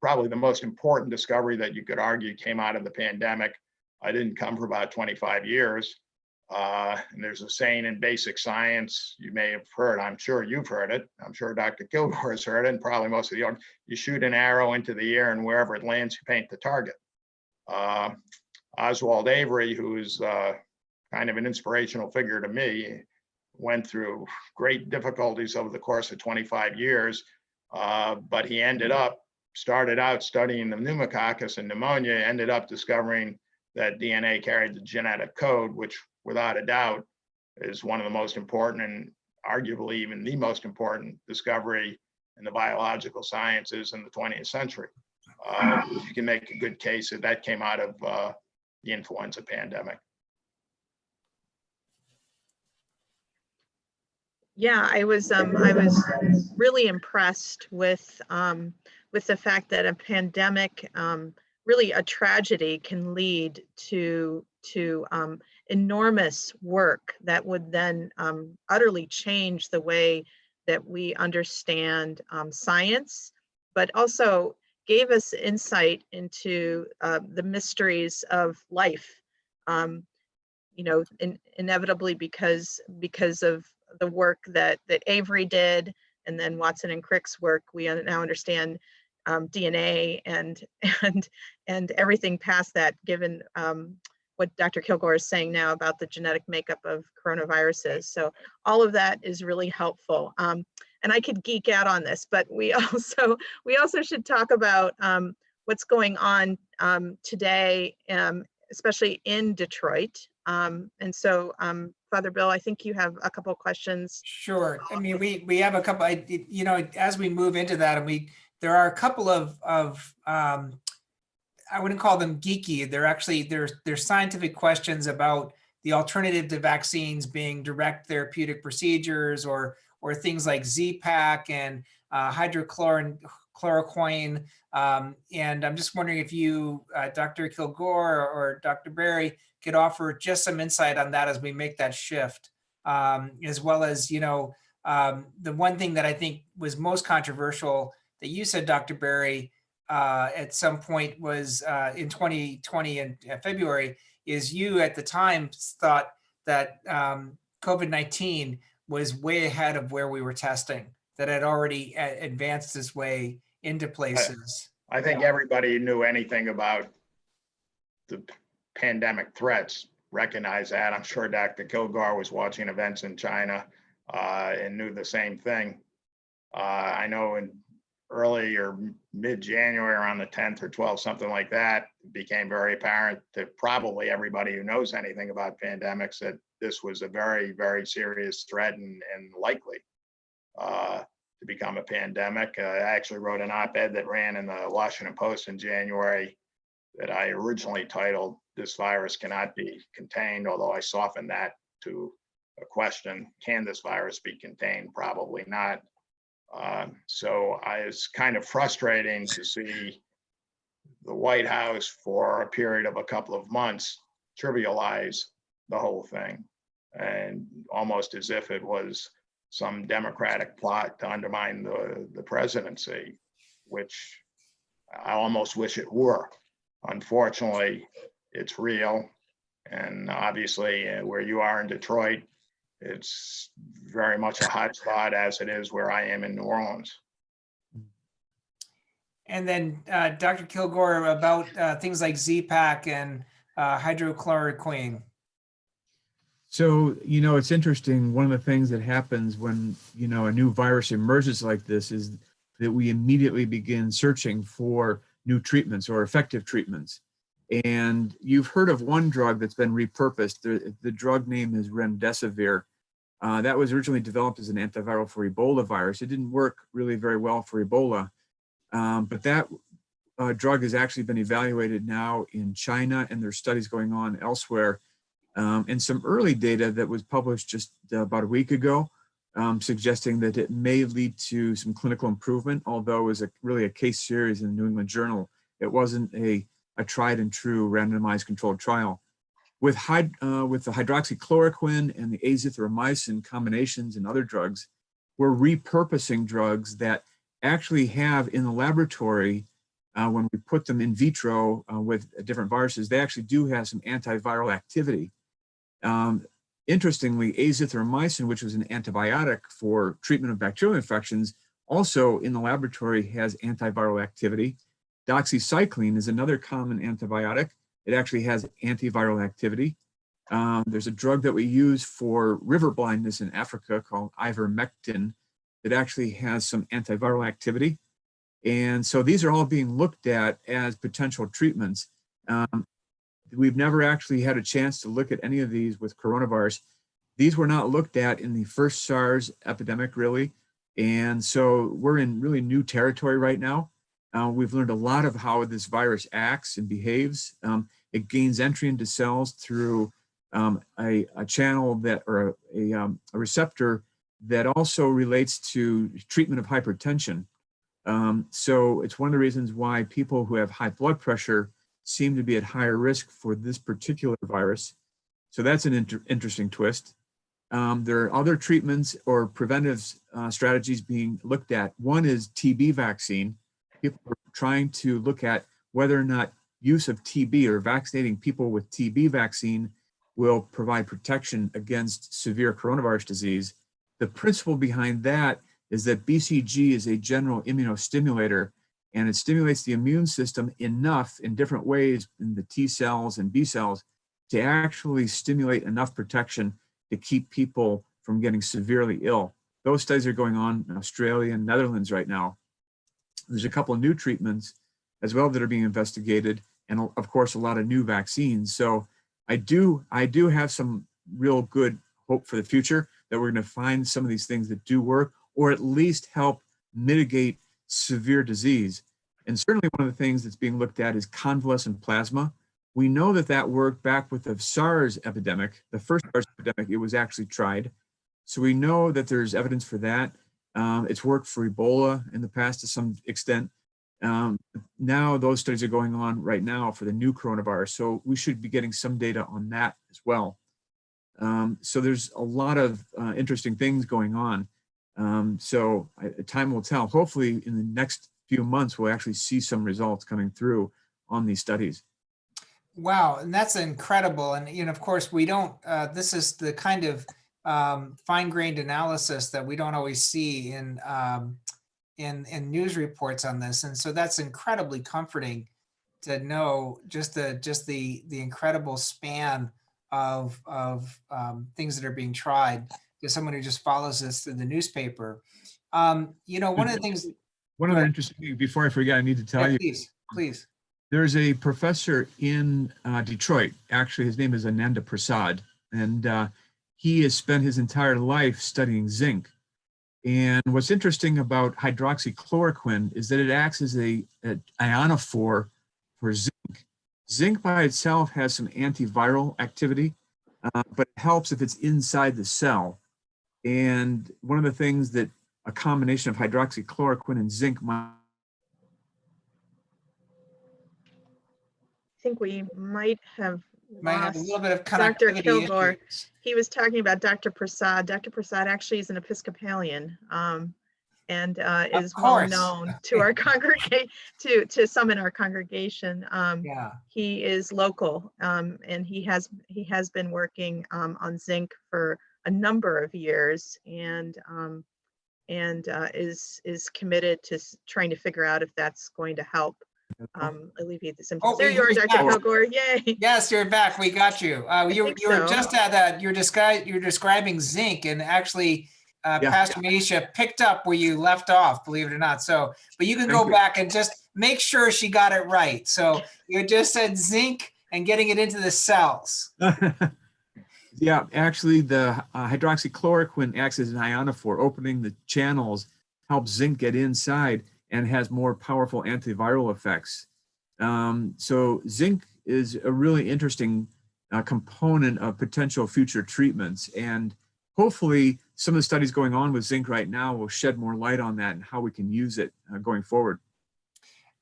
probably the most important discovery that you could argue came out of the pandemic. I didn't come for about 25 years. And there's a saying in basic science you may have heard. I'm sure you've heard it. I'm sure Dr. Kilgore has heard it, and probably most of the audience. You shoot an arrow into the air, and wherever it lands, you paint the target. Oswald Avery, who is kind of an inspirational figure to me, went through great difficulties over the course of 25 years, but he started out studying the pneumococcus and pneumonia, ended up discovering that DNA carried the genetic code, which without a doubt is one of the most important and arguably even the most important discovery in the biological sciences in the 20th century. You can make a good case that came out of the influenza pandemic. Yeah, I was really impressed with the fact that a pandemic, really a tragedy, can lead to enormous work that would then utterly change the way that we understand science, but also gave us insight into the mysteries of life. Inevitably because of the work that Avery did, and then Watson and Crick's work, we now understand DNA and everything past that, given what Dr. Kilgore is saying now about the genetic makeup of coronaviruses. So all of that is really helpful. And I could geek out on this, but we also should talk about what's going on today, especially in Detroit. And so, Father Bill, I think you have a couple of questions. Sure. I mean, we have a couple. As we move into that, and there are a couple of I wouldn't call them geeky. They're actually there's scientific questions about the alternative to vaccines being direct therapeutic procedures, or things like Z-Pak and hydrochloroquine. And I'm just wondering if you, Dr. Kilgore or Dr. Berry, could offer just some insight on that as we make that shift, as well as, the one thing that I think was most controversial that you said, Dr. Berry, at some point was in 2020 in February, is you at the time thought that COVID-19 was way ahead of where we were testing. that had already advanced its way into places. I think everybody who knew anything about the pandemic threats recognized that. I'm sure Dr. Kilgore was watching events in China and knew the same thing. I know in early or mid-January, around the 10th or 12th, something like that, it became very apparent to probably everybody who knows anything about pandemics that this was a very, very serious threat and likely to become a pandemic. I actually wrote an op-ed that ran in the Washington Post in January that I originally titled, "This virus cannot be contained," although I softened that to a question, can this virus be contained? Probably not. So it's kind of frustrating to see the White House for a period of a couple of months trivialize the whole thing, and almost as if it was some Democratic plot to undermine the presidency, which I almost wish it were. Unfortunately, it's real. And obviously, where you are in Detroit, it's very much a hot spot, as it is where I am in New Orleans. And then Dr. Kilgore, about things like Z-Pak and hydrochloroquine. So, it's interesting. One of the things that happens when, a new virus emerges like this is that we immediately begin searching for new treatments or effective treatments. And you've heard of one drug that's been repurposed. The drug name is remdesivir. That was originally developed as an antiviral for Ebola virus. It didn't work really very well for Ebola, but that drug has actually been evaluated now in China, and there's studies going on elsewhere. And some early data that was published just about a week ago, suggesting that it may lead to some clinical improvement, although it was really a case series in the New England Journal. It wasn't a tried and true randomized controlled trial. With the hydroxychloroquine and the azithromycin combinations and other drugs, we're repurposing drugs that actually have in the laboratory, when we put them in vitro with different viruses, they actually do have some antiviral activity. Interestingly, azithromycin, which was an antibiotic for treatment of bacterial infections, also in the laboratory has antiviral activity. Doxycycline is another common antibiotic. It actually has antiviral activity. There's a drug that we use for river blindness in Africa called ivermectin that actually has some antiviral activity. And so these are all being looked at as potential treatments. We've never actually had a chance to look at any of these with coronavirus. These were not looked at in the first SARS epidemic, really. And so we're in really new territory right now. We've learned a lot of how this virus acts and behaves. It gains entry into cells through a channel that, or a receptor that also relates to treatment of hypertension. So it's one of the reasons why people who have high blood pressure seem to be at higher risk for this particular virus. So that's an interesting twist. There are other treatments or preventive strategies being looked at. One is TB vaccine. People are trying to look at whether or not use of TB or vaccinating people with TB vaccine will provide protection against severe coronavirus disease. The principle behind that is that BCG is a general immunostimulator, and it stimulates the immune system enough in different ways in the T cells and B cells to actually stimulate enough protection to keep people from getting severely ill. Those studies are going on in Australia and Netherlands right now. There's a couple of new treatments as well that are being investigated, and of course a lot of new vaccines. So I do have some real good hope for the future that we're going to find some of these things that do work, or at least help mitigate severe disease. And certainly one of the things that's being looked at is convalescent plasma. We know that that worked back with the SARS epidemic, the first SARS epidemic. It was actually tried. So we know that there's evidence for that. It's worked for Ebola in the past to some extent. Now those studies are going on right now for the new coronavirus. So we should be getting some data on that as well. So there's a lot of interesting things going on. So time will tell. Hopefully in the next few months, we'll actually see some results coming through on these studies. Wow, and that's incredible. And of course, we don't. This is the kind of fine-grained analysis that we don't always see in news reports on this. And so that's incredibly comforting to know just the incredible span of things that are being tried to someone who just follows this through the newspaper. You know, one of the things. One other interesting thing, before I forget, I need to tell you. Please. There's a professor in Detroit. Actually, his name is Ananda Prasad, and he has spent his entire life studying zinc. And what's interesting about hydroxychloroquine is that it acts as an ionophore for zinc. Zinc by itself has some antiviral activity, but it helps if it's inside the cell. And one of the things that a combination of hydroxychloroquine and zinc might. I think we might have Have a little bit of Dr. connectivity Kilgore. issues. He was talking about Dr. Prasad. Dr. Prasad actually is an Episcopalian, and is well known to our congregation, to some in our congregation. Yeah. He is local, and he has been working on zinc for a number of years, and is committed to trying to figure out if that's going to help alleviate the symptoms. There you are, Dr. Kilgore. Yay! Yes, you're back. We got you. You were just at that. You're describing zinc, and actually, Pastor Manisha picked up where you left off. Believe it or not. So, but you can go back and just make sure she got it right. So you just said zinc and getting it into the cells. Yeah, actually, the hydroxychloroquine acts as an ionophore, opening the channels, helps zinc get inside, and has more powerful antiviral effects. So zinc is a really interesting component of potential future treatments. And hopefully some of the studies going on with zinc right now will shed more light on that and how we can use it going forward.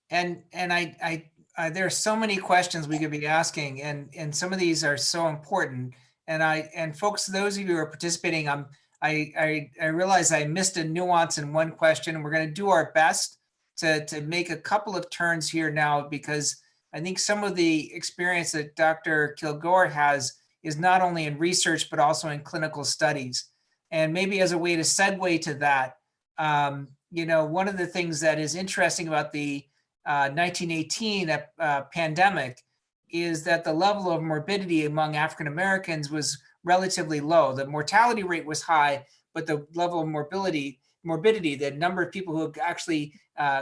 And I there are so many questions we could be asking, and some of these are so important. And folks, those of you who are participating, I realize I missed a nuance in one question, and we're going to do our best to make a couple of turns here now, because I think some of the experience that Dr. Kilgore has is not only in research, but also in clinical studies. And maybe as a way to segue to that, you know, one of the things that is interesting about the 1918 pandemic is that the level of morbidity among African Americans was relatively low. The mortality rate was high, but the level of morbidity, the number of people who actually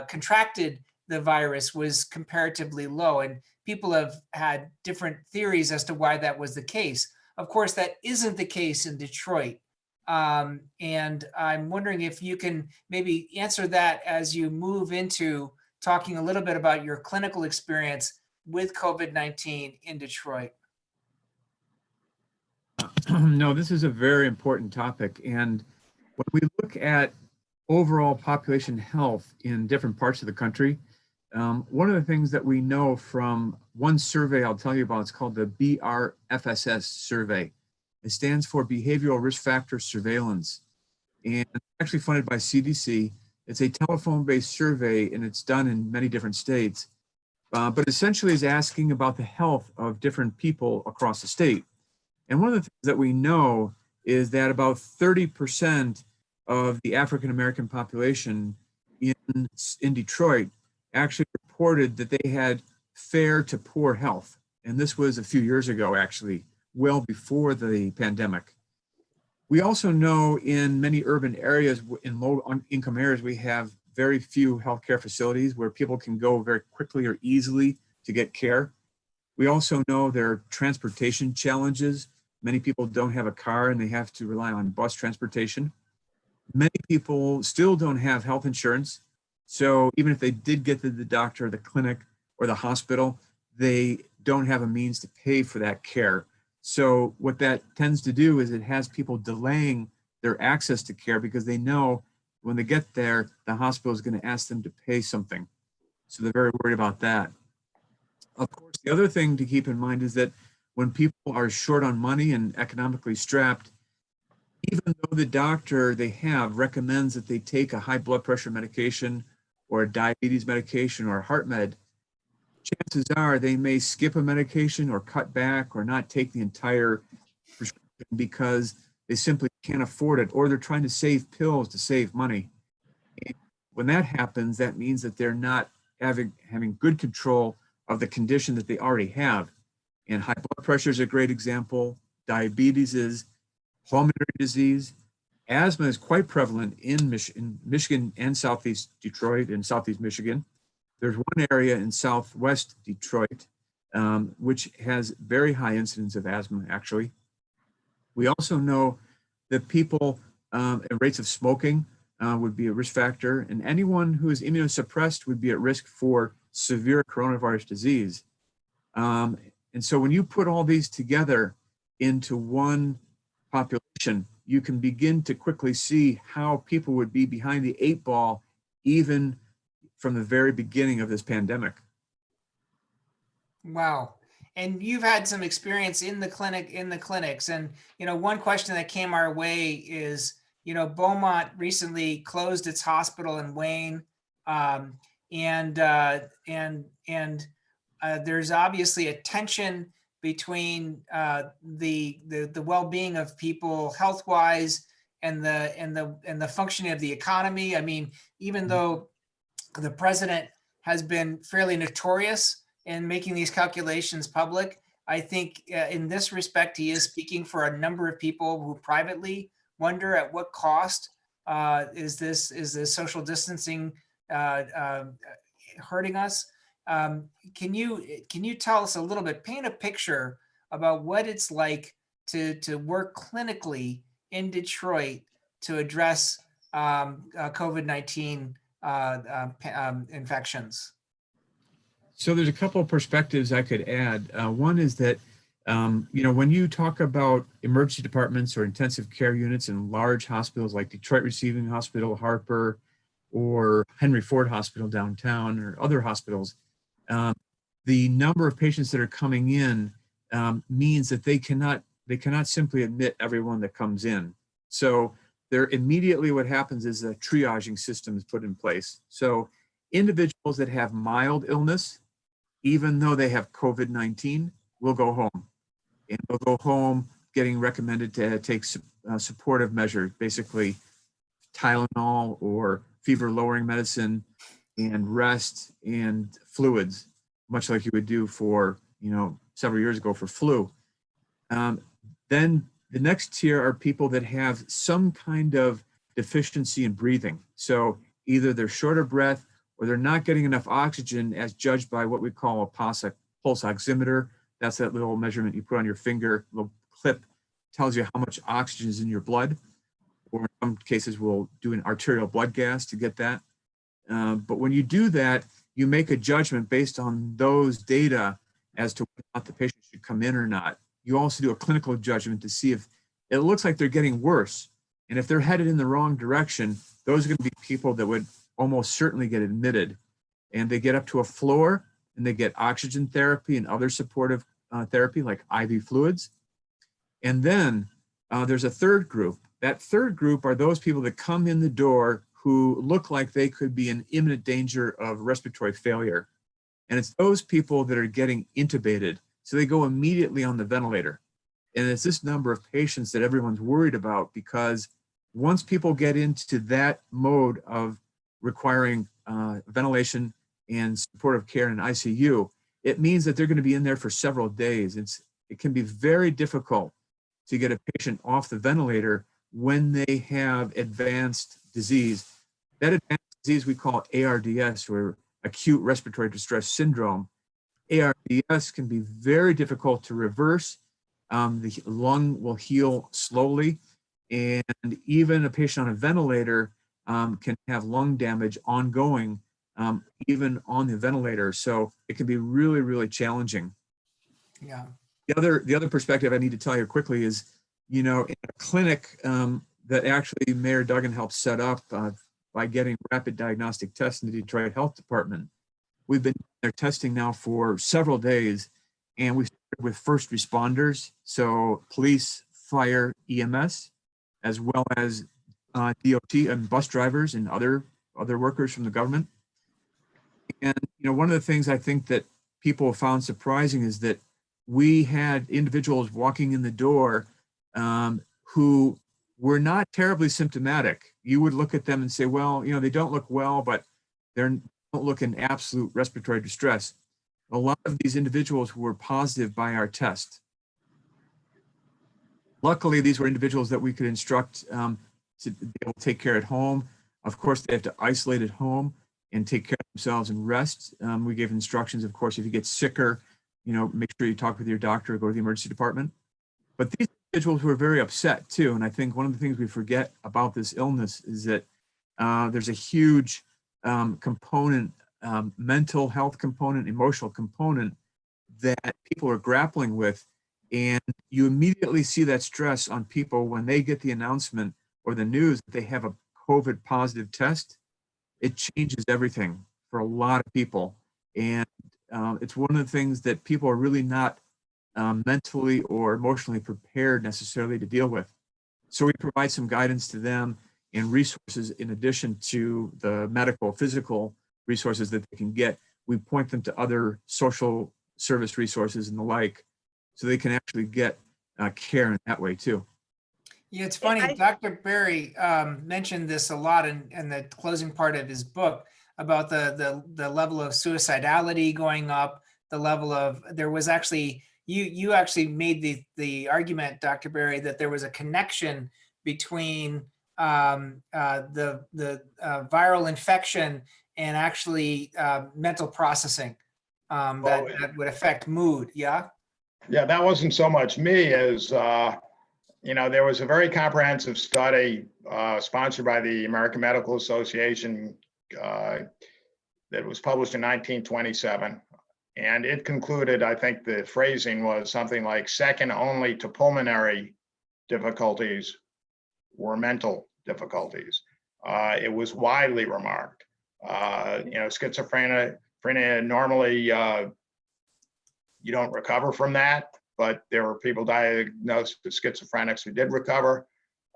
contracted the virus was comparatively low. And people have had different theories as to why that was the case. Of course, that isn't the case in Detroit. And I'm wondering if you can maybe answer that as you move into talking a little bit about your clinical experience with COVID-19 in Detroit. No, this is a very important topic. And when we look at overall population health in different parts of the country, one of the things that we know from one survey I'll tell you about, it's called the BRFSS survey. It stands for Behavioral Risk Factor Surveillance, and it's actually funded by CDC. It's a telephone-based survey, and it's done in many different states, but essentially is asking about the health of different people across the state. And one of the things that we know is that about 30% of the African-American population in Detroit actually reported that they had fair to poor health. And this was a few years ago, actually, well before the pandemic. We also know in many urban areas, in low-income areas, we have very few healthcare facilities where people can go very quickly or easily to get care. We also know there are transportation challenges. Many people don't have a car and they have to rely on bus transportation. Many people still don't have health insurance. So even if they did get to the doctor, the clinic, or the hospital, they don't have a means to pay for that care. So what that tends to do is it has people delaying their access to care because they know when they get there, the hospital is going to ask them to pay something. So they're very worried about that. Of course, the other thing to keep in mind is that when people are short on money and economically strapped, even though the doctor they have recommends that they take a high blood pressure medication or a diabetes medication or a heart med, chances are they may skip a medication or cut back or not take the entire prescription because They simply can't afford it, or they're trying to save pills to save money. And when that happens, that means that they're not having good control of the condition that they already have. And high blood pressure is a great example. Diabetes is, pulmonary disease. Asthma is quite prevalent in Michigan and Southeast Detroit and Southeast Michigan. There's one area in Southwest Detroit, which has very high incidence of asthma, actually. We also know that people at rates of smoking would be a risk factor, and anyone who is immunosuppressed would be at risk for severe coronavirus disease. And so when you put all these together into one population, you can begin to quickly see how people would be behind the 8 ball, even from the very beginning of this pandemic. Wow. And you've had some experience in the clinics. And, one question that came our way is, Beaumont recently closed its hospital in Wayne. There's obviously a tension between the well-being of people health-wise and the functioning of the economy. I mean, even though the president has been fairly notorious in making these calculations public, I think in this respect, he is speaking for a number of people who privately wonder at what cost is this social distancing hurting us. Can you tell us a little bit, paint a picture about what it's like to work clinically in Detroit to address COVID-19 infections? So there's a couple of perspectives I could add. One is that, when you talk about emergency departments or intensive care units in large hospitals like Detroit Receiving Hospital, Harper, or Henry Ford Hospital downtown, or other hospitals, the number of patients that are coming in means that they cannot simply admit everyone that comes in. So there immediately what happens is a triaging system is put in place. So individuals that have mild illness, even though they have COVID-19, will go home. And they'll go home getting recommended to take supportive measures, basically Tylenol or fever-lowering medicine and rest and fluids, much like you would do for, several years ago for flu. Then the next tier are people that have some kind of deficiency in breathing. So either they're short of breath or they're not getting enough oxygen as judged by what we call a pulse oximeter. That's that little measurement you put on your finger, little clip, tells you how much oxygen is in your blood. Or in some cases, we'll do an arterial blood gas to get that. But when you do that, you make a judgment based on those data as to whether or not the patient should come in or not. You also do a clinical judgment to see if it looks like they're getting worse. And if they're headed in the wrong direction, those are going to be people that would almost certainly get admitted. And they get up to a floor and they get oxygen therapy and other supportive therapy like IV fluids. And then there's a third group. That third group are those people that come in the door who look like they could be in imminent danger of respiratory failure. And it's those people that are getting intubated. So they go immediately on the ventilator. And it's this number of patients that everyone's worried about, because once people get into that mode of requiring ventilation and supportive care in ICU, it means that they're going to be in there for several days. It can be very difficult to get a patient off the ventilator when they have advanced disease. That advanced disease we call ARDS, or acute respiratory distress syndrome. ARDS can be very difficult to reverse. The lung will heal slowly, and even a patient on a ventilator can have lung damage ongoing, even on the ventilator. So it can be really, really challenging. Yeah. The other perspective I need to tell you quickly is, in a clinic that actually Mayor Duggan helped set up by getting rapid diagnostic tests in the Detroit Health Department. We've been there testing now for several days, and we started with first responders, so police, fire, EMS, as well as DOT and bus drivers and other workers from the government. And one of the things I think that people found surprising is that we had individuals walking in the door who were not terribly symptomatic. You would look at them and say, well, you know, they don't look well, but they don't look in absolute respiratory distress. A lot of these individuals were positive by our test. Luckily, these were individuals that we could instruct to be able to take care at home. Of course, they have to isolate at home and take care of themselves and rest. We gave instructions, of course, if you get sicker, you know, make sure you talk with your doctor or go to the emergency department. But these individuals were very upset too. And I think one of the things we forget about this illness is that there's a huge component, mental health component, emotional component that people are grappling with. And you immediately see that stress on people when they get the announcement or the news that they have a COVID positive test. It changes everything for a lot of people. And it's one of the things that people are really not mentally or emotionally prepared necessarily to deal with. So we provide some guidance to them and resources in addition to the medical, physical resources that they can get. We point them to other social service resources and the like, so they can actually get care in that way too. Yeah, it's funny. Dr. Berry mentioned this a lot in the closing part of his book about the level of suicidality going up, the level of, there was actually, you actually made the argument, Dr. Berry, that there was a connection between the viral infection and actually mental processing that would affect mood. Yeah. Yeah, that wasn't so much me as, you know, there was a very comprehensive study sponsored by the American Medical Association that was published in 1927. And it concluded, I think the phrasing was something like second only to pulmonary difficulties were mental difficulties. It was widely remarked. You know, schizophrenia normally, you don't recover from that, but there were people diagnosed with schizophrenics who did recover.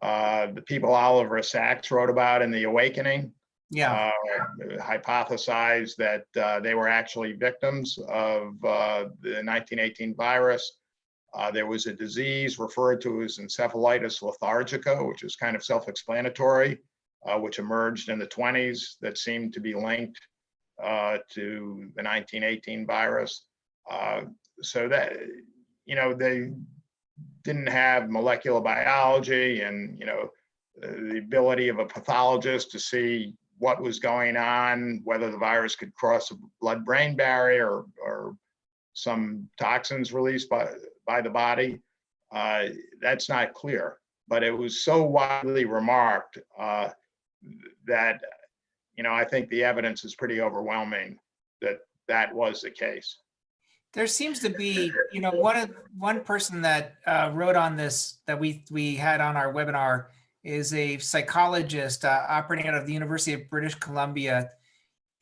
The people Oliver Sacks wrote about in The Awakening, hypothesized that they were actually victims of the 1918 virus. There was a disease referred to as Encephalitis Lethargica, which is kind of self-explanatory, which emerged in the 1920s that seemed to be linked to the 1918 virus. So that, you know, they didn't have molecular biology and, you know, the ability of a pathologist to see what was going on, whether the virus could cross a blood-brain barrier or some toxins released by the body. That's not clear, but it was so widely remarked that, you know, I think the evidence is pretty overwhelming that that was the case. There seems to be, you know, one person that wrote on this that we had on our webinar is a psychologist operating out of the University of British Columbia.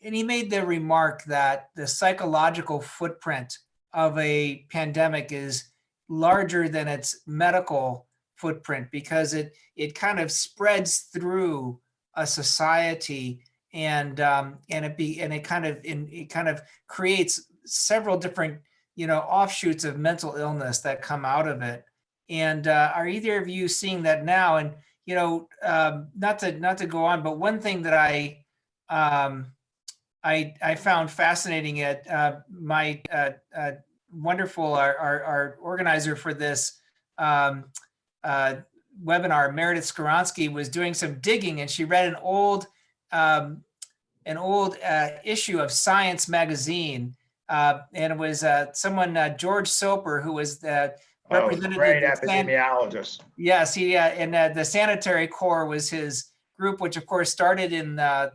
And he made the remark that the psychological footprint of a pandemic is larger than its medical footprint because it kind of spreads through a society and it kind of creates several different, you know, offshoots of mental illness that come out of it. And are either of you seeing that now? And, you know, not to go on, but one thing that I found fascinating at my wonderful, our organizer for this webinar, Meredith Skoronsky, was doing some digging, and she read an old issue of Science magazine. And it was someone, George Soper, who was the representative. Great epidemiologist. Yes, and the Sanitary Corps was his group, which of course started in the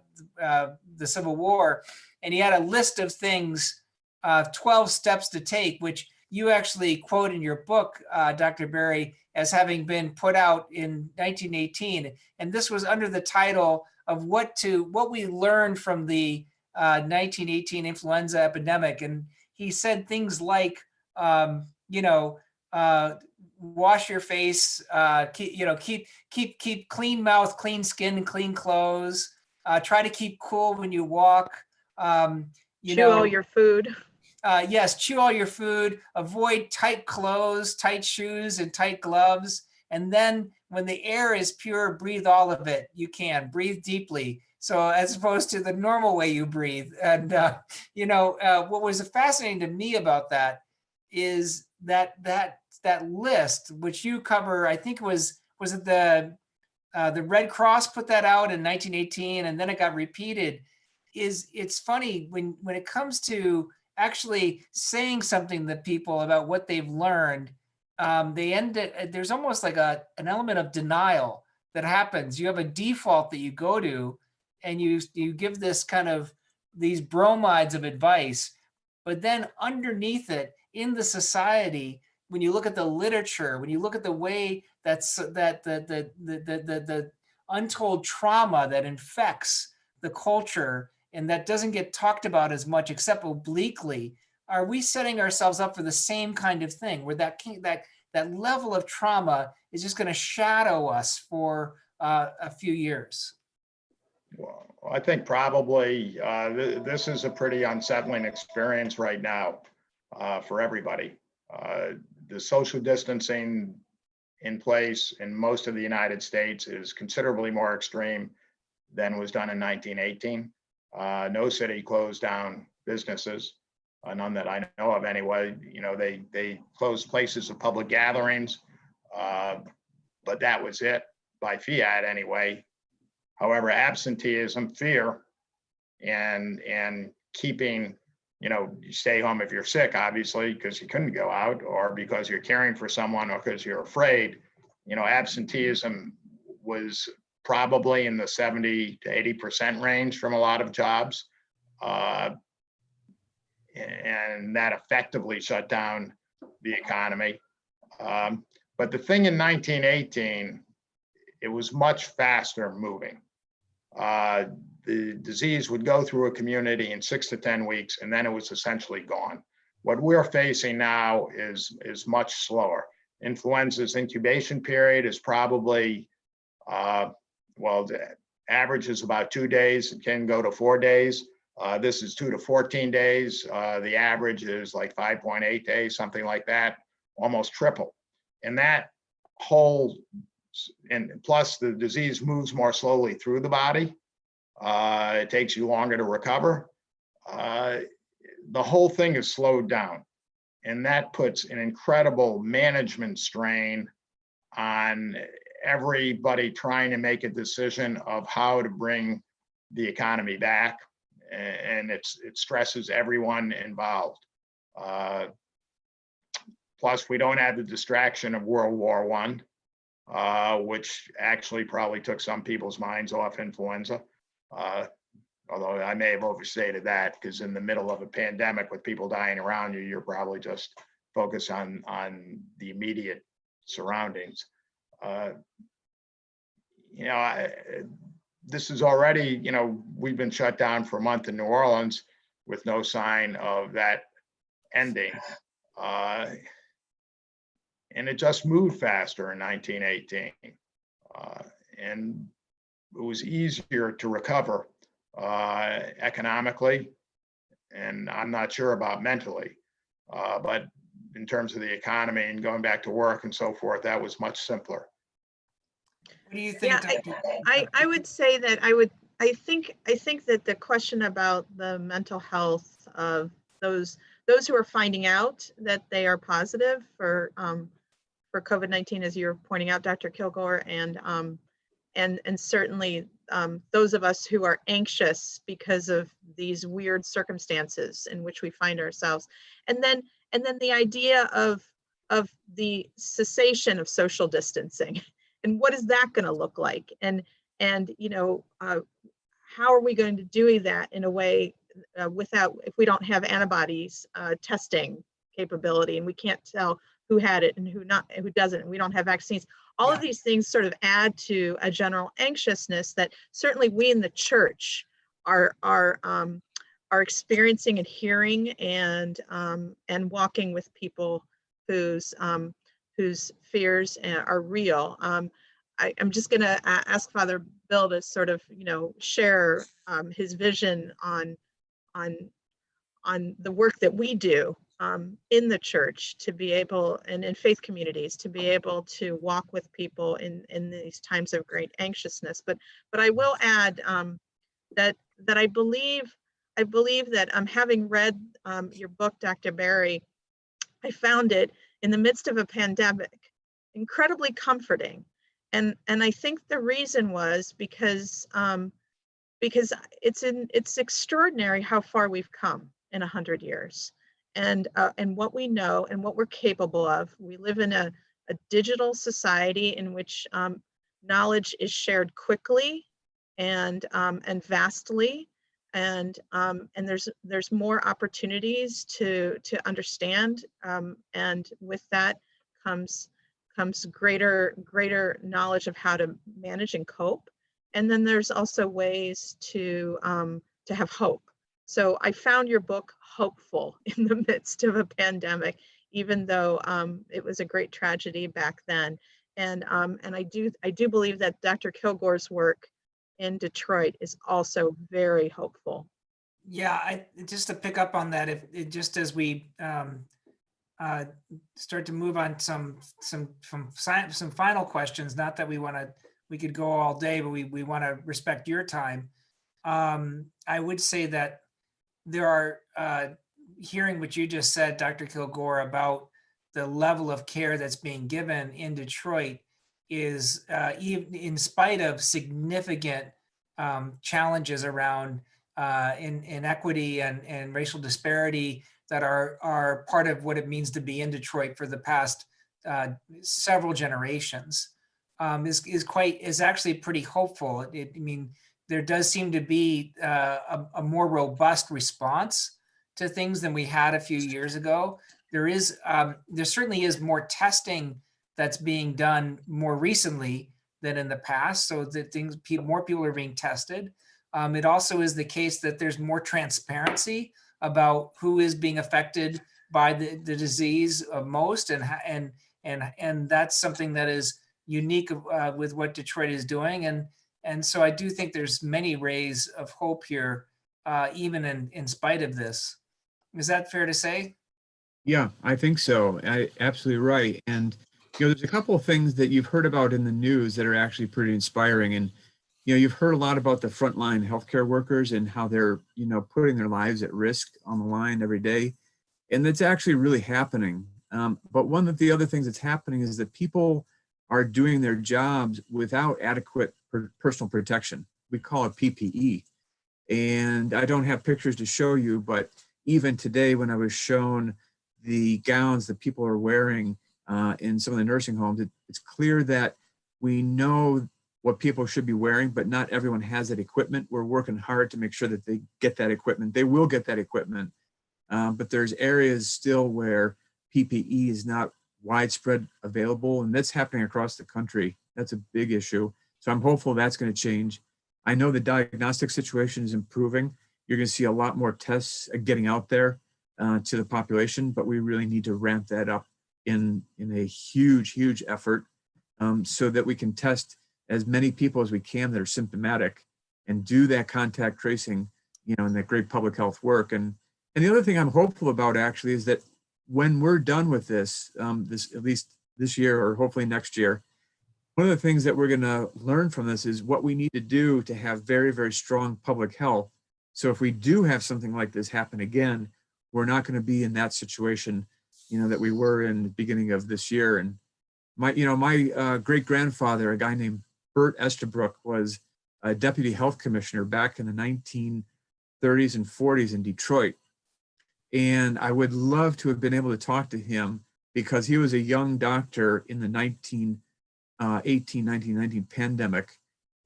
Civil War. And he had a list of things, 12 steps to take, which you actually quote in your book, Dr. Berry, as having been put out in 1918. And this was under the title of what we learned from the 1918 influenza epidemic. And he said things like, you know, wash your face, keep clean mouth, clean skin, clean clothes, try to keep cool when you walk, chew all your food. Yes, chew all your food, avoid tight clothes, tight shoes, and tight gloves. And then when the air is pure, breathe all of it. You can breathe deeply. So as opposed to the normal way you breathe. And, what was fascinating to me about that is that list, which you cover, I think was it the Red Cross put that out in 1918, and then it got repeated. It's funny when it comes to actually saying something to people about what they've learned, there's almost like an element of denial that happens. You have a default that you go to, and you give this kind of these bromides of advice, but then underneath it in the society, when you look at the literature, when you look at the way that the untold trauma that infects the culture and that doesn't get talked about as much except obliquely, are we setting ourselves up for the same kind of thing where that level of trauma is just going to shadow us for a few years? Well, I think probably this is a pretty unsettling experience right now for everybody. The social distancing in place in most of the United States is considerably more extreme than was done in 1918. No city closed down businesses, none that I know of anyway. They closed places of public gatherings, but that was it by fiat anyway. However, absenteeism, fear, and keeping, you stay home if you're sick, obviously, because you couldn't go out, or because you're caring for someone, or because you're afraid. Absenteeism was probably in the 70 to 80% range from a lot of jobs. And that effectively shut down the economy. But the thing in 1918, it was much faster moving. The disease would go through a community in 6 to 10 weeks, and then it was essentially gone. What we're facing now is much slower. Influenza's incubation period is probably, the average is about 2 days. It can go to 4 days. This is 2 to 14 days. The average is like 5.8 days, something like that, almost triple. And that and plus the disease moves more slowly through the body. It takes you longer to recover. The whole thing is slowed down, and that puts an incredible management strain on everybody trying to make a decision of how to bring the economy back, and it stresses everyone involved. Plus, we don't have the distraction of World War I, which actually probably took some people's minds off influenza. Although I may have overstated that, because in the middle of a pandemic with people dying around you, you're probably just focused on the immediate surroundings. This is already, we've been shut down for a month in New Orleans with no sign of that ending. And it just moved faster in 1918. And it was easier to recover economically, and I'm not sure about mentally, but in terms of the economy and going back to work and so forth, that was much simpler. What do you think? Yeah, I would say that I think that the question about the mental health of those who are finding out that they are positive for COVID-19, as you're pointing out, Dr. Kilgore, and certainly those of us who are anxious because of these weird circumstances in which we find ourselves, and then the idea of the cessation of social distancing, and what is that going to look like, and how are we going to do that in a way if we don't have antibodies testing capability, and we can't tell who had it and who doesn't, and we don't have vaccines. All of these things sort of add to a general anxiousness that certainly we in the church are experiencing and hearing, and walking with people whose fears are real. I'm just going to ask Father Bill to sort of share his vision on the work that we do in the church to be able, and in faith communities, to be able to walk with people in these times of great anxiousness. But I will add that I believe that having read your book, Dr. Barry, I found it in the midst of a pandemic incredibly comforting. And I think the reason was because it's extraordinary how far we've come in 100 years, and what we know and what we're capable of. We live in a digital society in which knowledge is shared quickly and vastly, and there's more opportunities to understand, and with that comes greater knowledge of how to manage and cope. And then there's also ways to have hope. So I found your book hopeful in the midst of a pandemic, even though it was a great tragedy back then. And I do believe that Dr. Kilgore's work in Detroit is also very hopeful. Yeah, just to pick up on that, just as we start to move on some final questions, not that we could go all day, but we want to respect your time. I would say that there are, hearing what you just said, Dr. Kilgore, about the level of care that's being given in Detroit is, even in spite of significant challenges around inequity and racial disparity that are part of what it means to be in Detroit for the past several generations, is actually pretty hopeful. I mean, there does seem to be a more robust response to things than we had a few years ago. There certainly is more testing that's being done more recently than in the past, so that more people are being tested. It also is the case that there's more transparency about who is being affected by the disease most, and that's something that is unique with what Detroit is doing. And so I do think there's many rays of hope here, even in spite of this. Is that fair to say? Yeah, I think so. Absolutely right. And there's a couple of things that you've heard about in the news that are actually pretty inspiring. And you've heard a lot about the frontline healthcare workers and how they're putting their lives at risk on the line every day, and that's actually really happening. But one of the other things that's happening is that people are doing their jobs without adequate personal protection. We call it PPE. And I don't have pictures to show you, but even today when I was shown the gowns that people are wearing in some of the nursing homes, it's clear that we know what people should be wearing, but not everyone has that equipment. We're working hard to make sure that they get that equipment. They will get that equipment, but there's areas still where PPE is not widespread available, and that's happening across the country. That's a big issue. So I'm hopeful that's going to change. I know the diagnostic situation is improving. You're going to see a lot more tests getting out there to the population, but we really need to ramp that up in a huge effort so that we can test as many people as we can that are symptomatic and do that contact tracing, and that great public health work. And the other thing I'm hopeful about actually is that when we're done with this, at least this year or hopefully next year, one of the things that we're going to learn from this is what we need to do to have very strong public health. So if we do have something like this happen again, we're not going to be in that situation, that we were in the beginning of this year. And my great grandfather, a guy named Bert Estabrook, was a deputy health commissioner back in the 1930s and 40s in Detroit. And I would love to have been able to talk to him because he was a young doctor in the 1919 pandemic.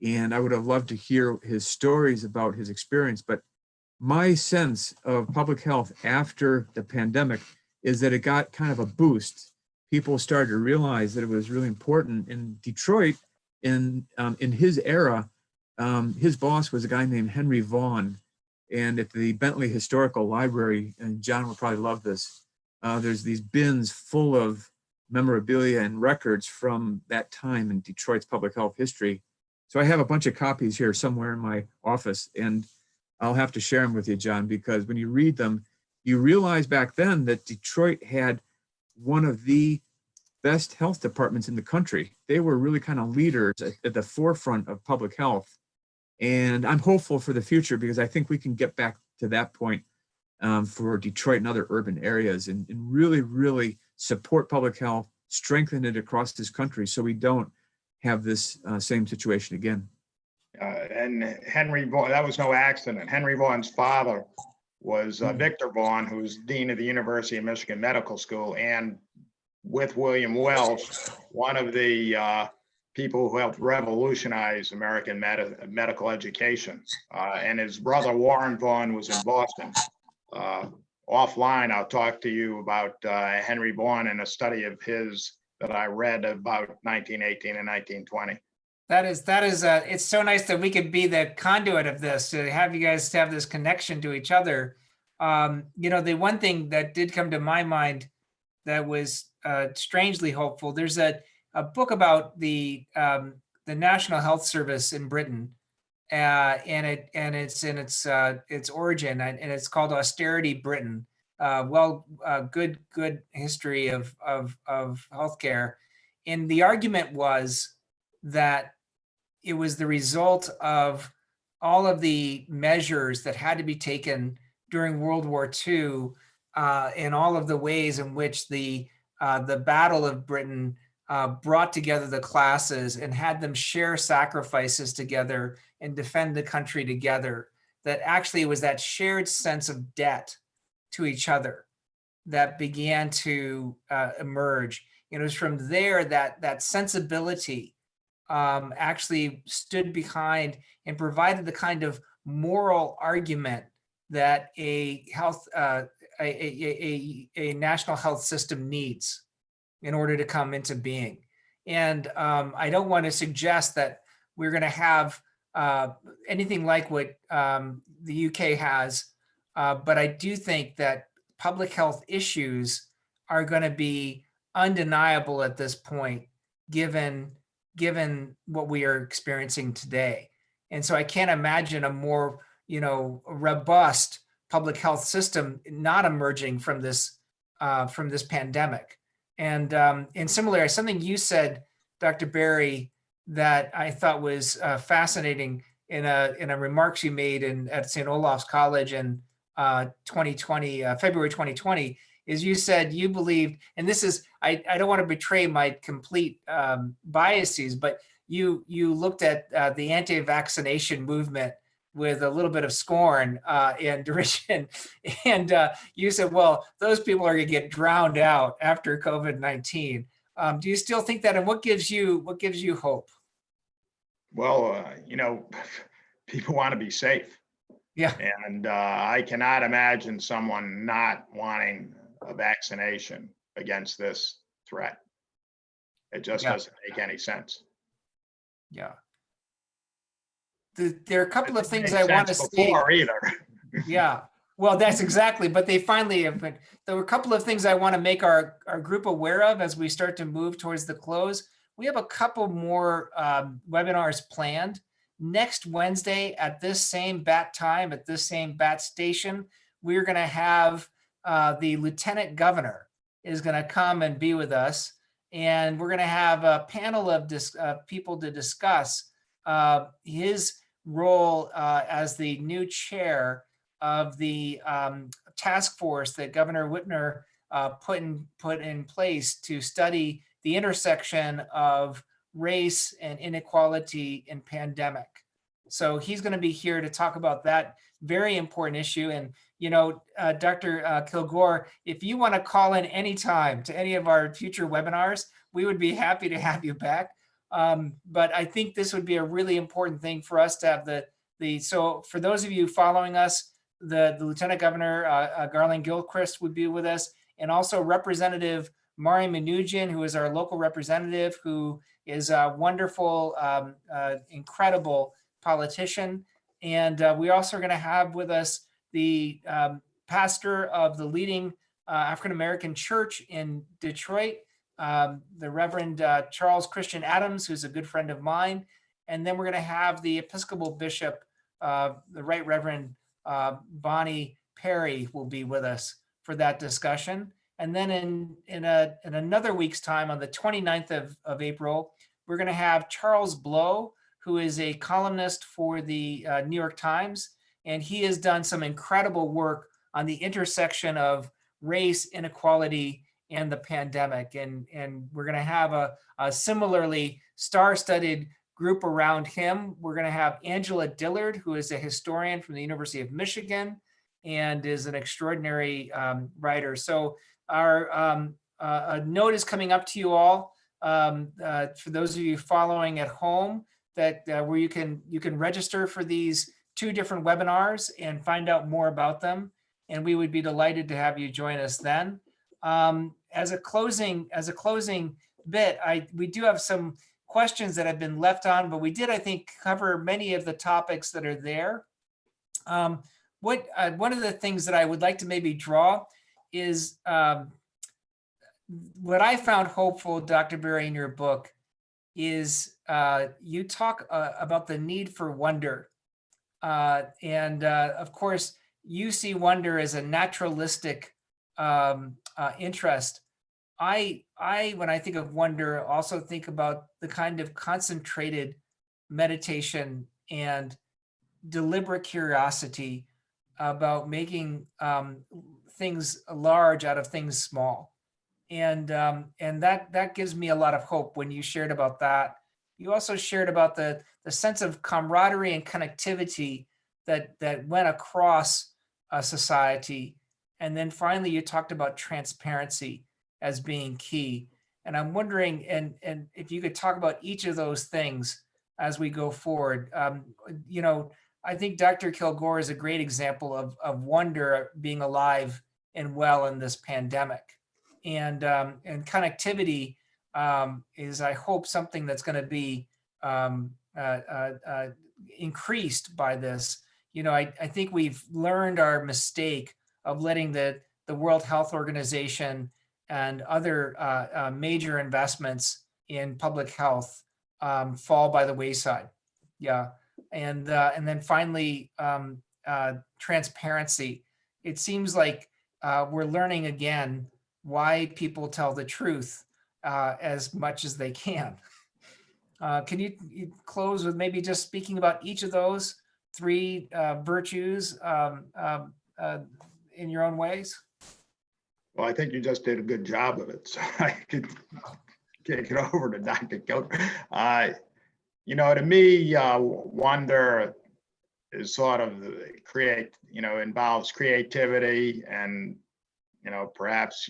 And I would have loved to hear his stories about his experience. But my sense of public health after the pandemic is that it got kind of a boost. People started to realize that it was really important. In Detroit, in his era, his boss was a guy named Henry Vaughn. And at the Bentley Historical Library, and John will probably love this, there's these bins full of memorabilia and records from that time in Detroit's public health history. So I have a bunch of copies here somewhere in my office, and I'll have to share them with you, John, because when you read them, you realize back then that Detroit had one of the best health departments in the country. They were really kind of leaders at the forefront of public health. And I'm hopeful for the future because I think we can get back to that point for Detroit and other urban areas and really, really support public health, strengthen it across this country so we don't have this same situation again. And Henry Vaughan, that was no accident. Henry Vaughan's father was Victor Vaughan, who's dean of the University of Michigan Medical School, and with William Welch, one of the people who helped revolutionize American medical education. And his brother Warren Vaughan was in Boston. Offline, I'll talk to you about Henry Vaughan and a study of his that I read about 1918 and 1920. That is, it's so nice that we could be the conduit of this, to have you guys have this connection to each other. The one thing that did come to my mind that was strangely hopeful, there's a book about the National Health Service in Britain, and it's in its origin, and it's called Austerity Britain. Good history of healthcare, and the argument was that it was the result of all of the measures that had to be taken during World War II, and all of the ways in which the Battle of Britain brought together the classes and had them share sacrifices together and defend the country together. That actually it was that shared sense of debt to each other that began to emerge. It was from there that sensibility actually stood behind and provided the kind of moral argument that a national health system needs in order to come into being. And I don't want to suggest that we're going to have anything like what the UK has, but I do think that public health issues are going to be undeniable at this point, given what we are experiencing today. And so I can't imagine a more robust public health system not emerging from this pandemic. And similarly, something you said, Dr. Barry, that I thought was fascinating in a remarks you made at St. Olaf's College in 2020, February 2020, is you said you believed, and this is, I don't want to betray my complete biases, but you looked at the anti-vaccination movement with a little bit of scorn and derision. And you said, well, those people are going to get drowned out after COVID-19. Do you still think that? And what gives you hope? Well, people want to be safe. Yeah. And I cannot imagine someone not wanting a vaccination against this threat. It just doesn't make any sense. Yeah. There are a couple of things I want to say. Either. Yeah, well, that's exactly, but they finally have been. There were a couple of things I want to make our group aware of as we start to move towards the close. We have a couple more webinars planned. Next Wednesday at this same bat time, at this same bat station, we're going to have the Lieutenant Governor is going to come and be with us. And we're going to have a panel of people to discuss his role as the new chair of the task force that Governor Whitmer put in place to study the intersection of race and inequality in pandemic. So he's going to be here to talk about that very important issue. And Dr. Kilgore, if you want to call in anytime to any of our future webinars, we would be happy to have you back. But I think this would be a really important thing for us to have so for those of you following us, the Lieutenant Governor, Garland Gilchrist would be with us, and also Representative Mari Manoogian, who is our local representative, who is a wonderful, incredible politician. And we also are going to have with us the pastor of the leading African-American church in Detroit, the Reverend Charles Christian Adams, who's a good friend of mine. And then we're going to have the Episcopal Bishop, the Right Reverend Bonnie Perry will be with us for that discussion. And then in another week's time, on the 29th of April, we're going to have Charles Blow, who is a columnist for the New York Times. And he has done some incredible work on the intersection of race, inequality, and the pandemic. And we're going to have a similarly star-studded group around him. We're going to have Angela Dillard, who is a historian from the University of Michigan and is an extraordinary writer. So our a note is coming up to you all, for those of you following at home, that where you can register for these 2 different webinars and find out more about them. And we would be delighted to have you join us then. As a closing bit, we do have some questions that have been left on, but we did, I think, cover many of the topics that are there. One of the things that I would like to maybe draw is what I found hopeful, Dr. Berry, in your book is you talk about the need for wonder. Of course, you see wonder as a naturalistic interest. I, when I think of wonder, also think about the kind of concentrated meditation and deliberate curiosity about making things large out of things small. And that gives me a lot of hope when you shared about that. You also shared about the sense of camaraderie and connectivity that went across a society. And then finally, you talked about transparency as being key. And I'm wondering, and if you could talk about each of those things as we go forward. I think Dr. Kilgore is a great example of wonder being alive and well in this pandemic. And connectivity is, I hope, something that's going to be increased by this. I think we've learned our mistake of letting the World Health Organization and other major investments in public health fall by the wayside. Yeah. And then finally, transparency. It seems like we're learning again why people tell the truth as much as they can. Can you close with maybe just speaking about each of those 3 virtues in your own ways? Well, I think you just did a good job of it, so I could kick it over to Dr. Kilgore. To me, wonder is sort of involves creativity, and perhaps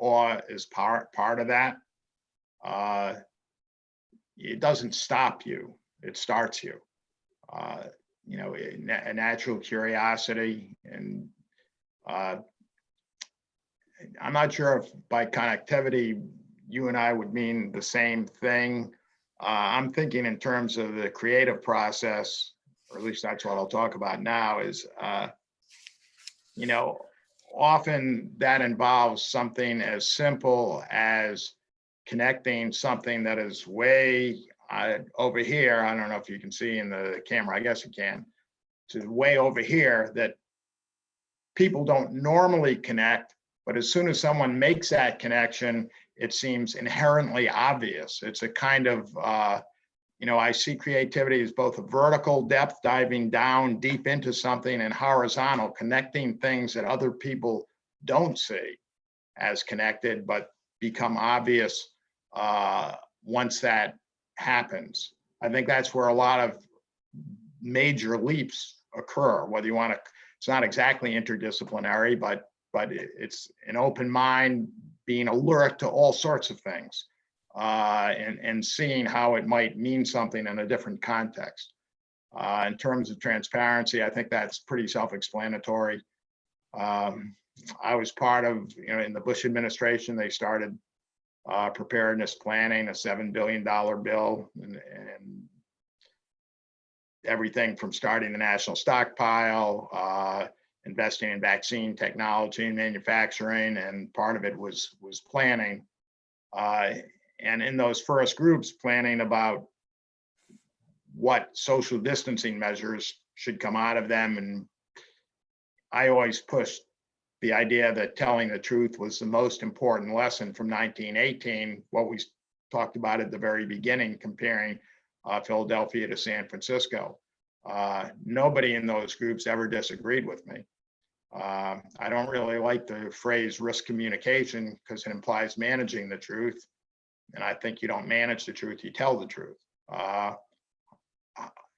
awe is part of that. It doesn't stop you; it starts you. A natural curiosity, and I'm not sure if by connectivity you and I would mean the same thing. I'm thinking in terms of the creative process, or at least that's what I'll talk about now, is, often that involves something as simple as connecting something that is way over here. I don't know if you can see in the camera, I guess you can, to way over here that people don't normally connect. But as soon as someone makes that connection, it seems inherently obvious. It's a kind of, I see creativity as both a vertical depth, diving down deep into something, and horizontal, connecting things that other people don't see as connected, but become obvious once that happens. I think that's where a lot of major leaps occur, whether you want to, it's not exactly interdisciplinary, but it's an open mind, being alert to all sorts of things, and seeing how it might mean something in a different context. In terms of transparency, I think that's pretty self-explanatory. I was part of, in the Bush administration, they started preparedness planning, a $7 billion bill, and everything from starting the national stockpile, investing in vaccine technology and manufacturing, and part of it was planning. And in those first groups, planning about what social distancing measures should come out of them, and I always pushed the idea that telling the truth was the most important lesson from 1918, what we talked about at the very beginning, comparing Philadelphia to San Francisco. Nobody in those groups ever disagreed with me. I don't really like the phrase risk communication because it implies managing the truth. And I think you don't manage the truth, you tell the truth.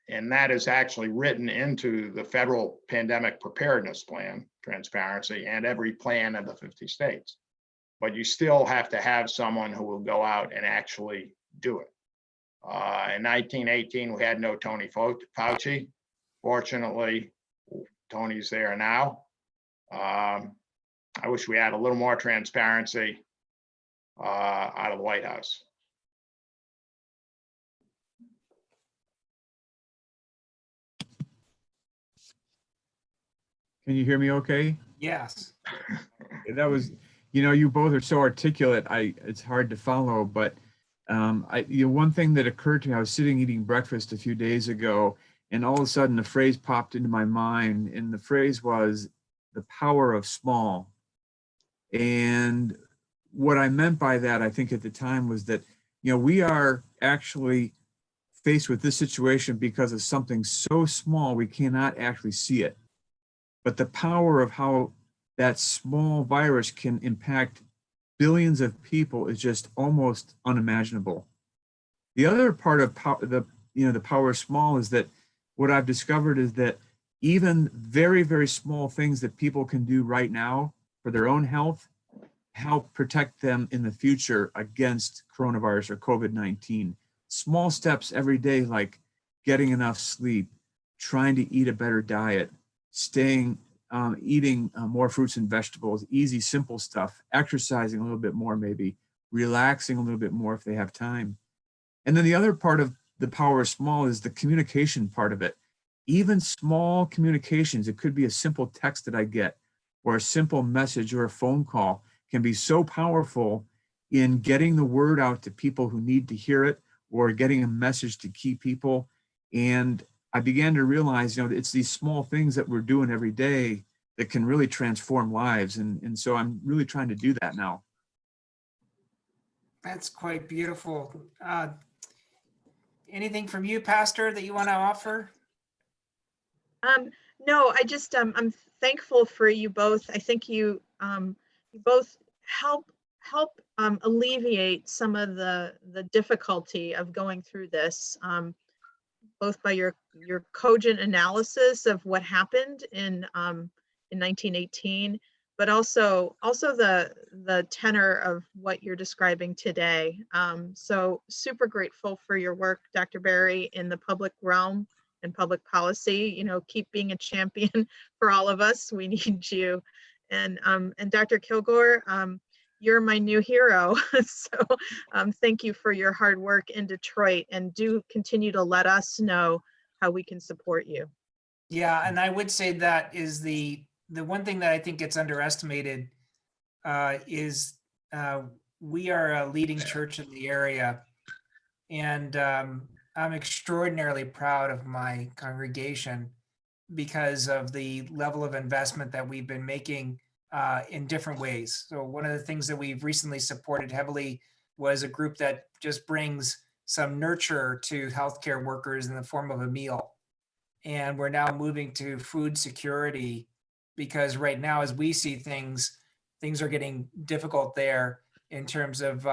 And that is actually written into the federal pandemic preparedness plan, transparency, and every plan of the 50 states. But you still have to have someone who will go out and actually do it. In 1918, we had no Tony Fauci. Fortunately, Tony's there now. I wish we had a little more transparency out of the White House. Can you hear me okay? Yes. That was, you both are so articulate. It's hard to follow, but one thing that occurred to me, I was sitting eating breakfast a few days ago, and all of a sudden a phrase popped into my mind, and the phrase was the power of small. And what I meant by that, I think at the time, was that, we are actually faced with this situation because of something so small we cannot actually see it. But the power of how that small virus can impact billions of people is just almost unimaginable. The other part of the power of small is that what I've discovered is that even very, very small things that people can do right now for their own health help protect them in the future against coronavirus or COVID-19. Small steps every day, like getting enough sleep, trying to eat a better diet, eating more fruits and vegetables, easy, simple stuff, exercising a little bit more, maybe relaxing a little bit more if they have time. And then the other part of the power of small is the communication part of it. Even small communications, it could be a simple text that I get, or a simple message or a phone call, can be so powerful in getting the word out to people who need to hear it, or getting a message to key people. And I began to realize, it's these small things that we're doing every day that can really transform lives. And so I'm really trying to do that now. That's quite beautiful. Anything from you, Pastor, that you want to offer? No, I'm thankful for you both. I think you both help alleviate some of the difficulty of going through this, both by your cogent analysis of what happened in 1918, but also the tenor of what you're describing today. So super grateful for your work, Dr. Barry, in the public realm and public policy. Keep being a champion for all of us. We need you. And Dr. Kilgore, you're my new hero. So thank you for your hard work in Detroit, and do continue to let us know how we can support you. Yeah, and I would say that is the one thing that I think gets underestimated is we are a leading church in the area, and I'm extraordinarily proud of my congregation because of the level of investment that we've been making in different ways. So one of the things that we've recently supported heavily was a group that just brings some nurture to healthcare workers in the form of a meal. And we're now moving to food security, because right now, as we see things are getting difficult there in terms of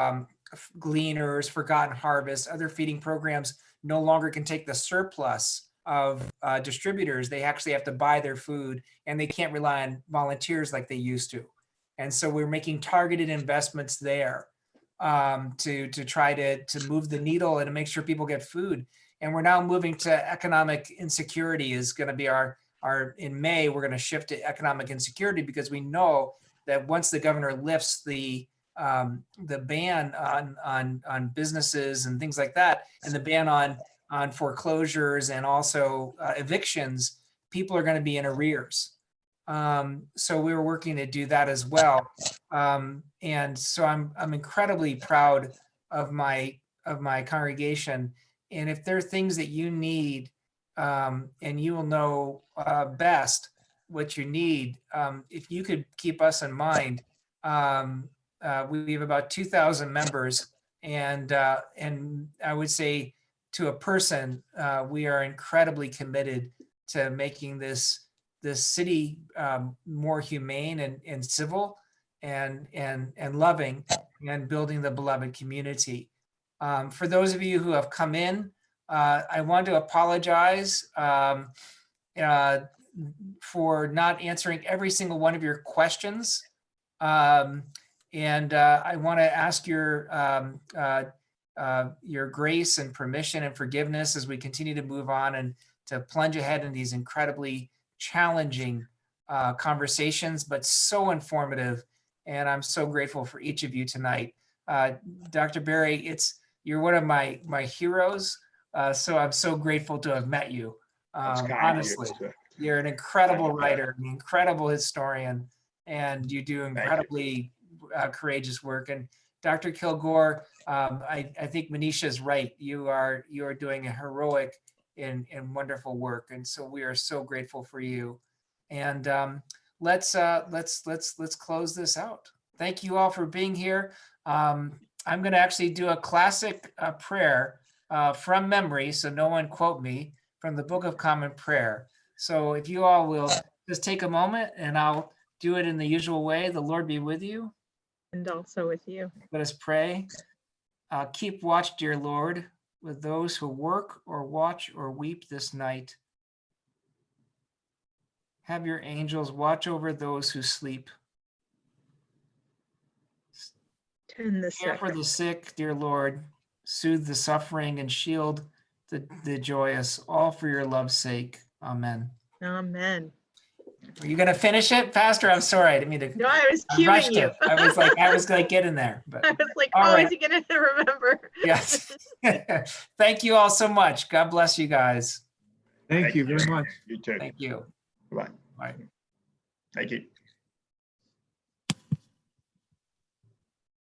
gleaners, forgotten harvests, other feeding programs no longer can take the surplus of distributors. They actually have to buy their food, and they can't rely on volunteers like they used to. And so we're making targeted investments there to try to move the needle and to make sure people get food. And we're now moving to economic insecurity is going to be our in May, we're going to shift to economic insecurity, because we know that once the governor lifts the ban on businesses and things like that, and the ban on foreclosures and also evictions, people are going to be in arrears. So we were working to do that as well. And so I'm incredibly proud of my congregation. And if there are things that you need, and you will know best, what you need, if you could keep us in mind. We have about 2,000 members, and I would say to a person, we are incredibly committed to making this city more humane and civil and loving, and building the beloved community. For those of you who have come in, I want to apologize for not answering every single one of your questions. And I want to ask your grace and permission and forgiveness as we continue to move on and to plunge ahead in these incredibly challenging conversations, but so informative. And I'm so grateful for each of you tonight. Dr. Berry, you're one of my heroes. So I'm so grateful to have met you. That's kind of you, Honestly, sir. you're an incredible writer, an incredible historian, and you do incredibly courageous work. And Dr. Kilgore, I think Manisha's right. You are doing a heroic and wonderful work, and so we are so grateful for you. And let's close this out. Thank you all for being here. I'm going to actually do a classic prayer from memory, so no one quote me, from the Book of Common Prayer. So if you all will just take a moment, and I'll do it in the usual way. The Lord be with you. And also with you. Let us pray. Keep watch, dear Lord, with those who work or watch or weep this night. Have your angels watch over those who sleep. Tend the Care sick. for the sick, dear Lord. Soothe the suffering and shield the joyous, all for your love's sake. Amen. Amen. Are you going to finish it, Pastor? I'm sorry. I didn't mean to. No, I was I cueing rushed you. it. I was going to get in there. But I was like, all oh, right. is he going to remember? Yes. Thank you all so much. God bless you guys. Thank you very much. You too. Thank you. Bye. Bye. Thank you.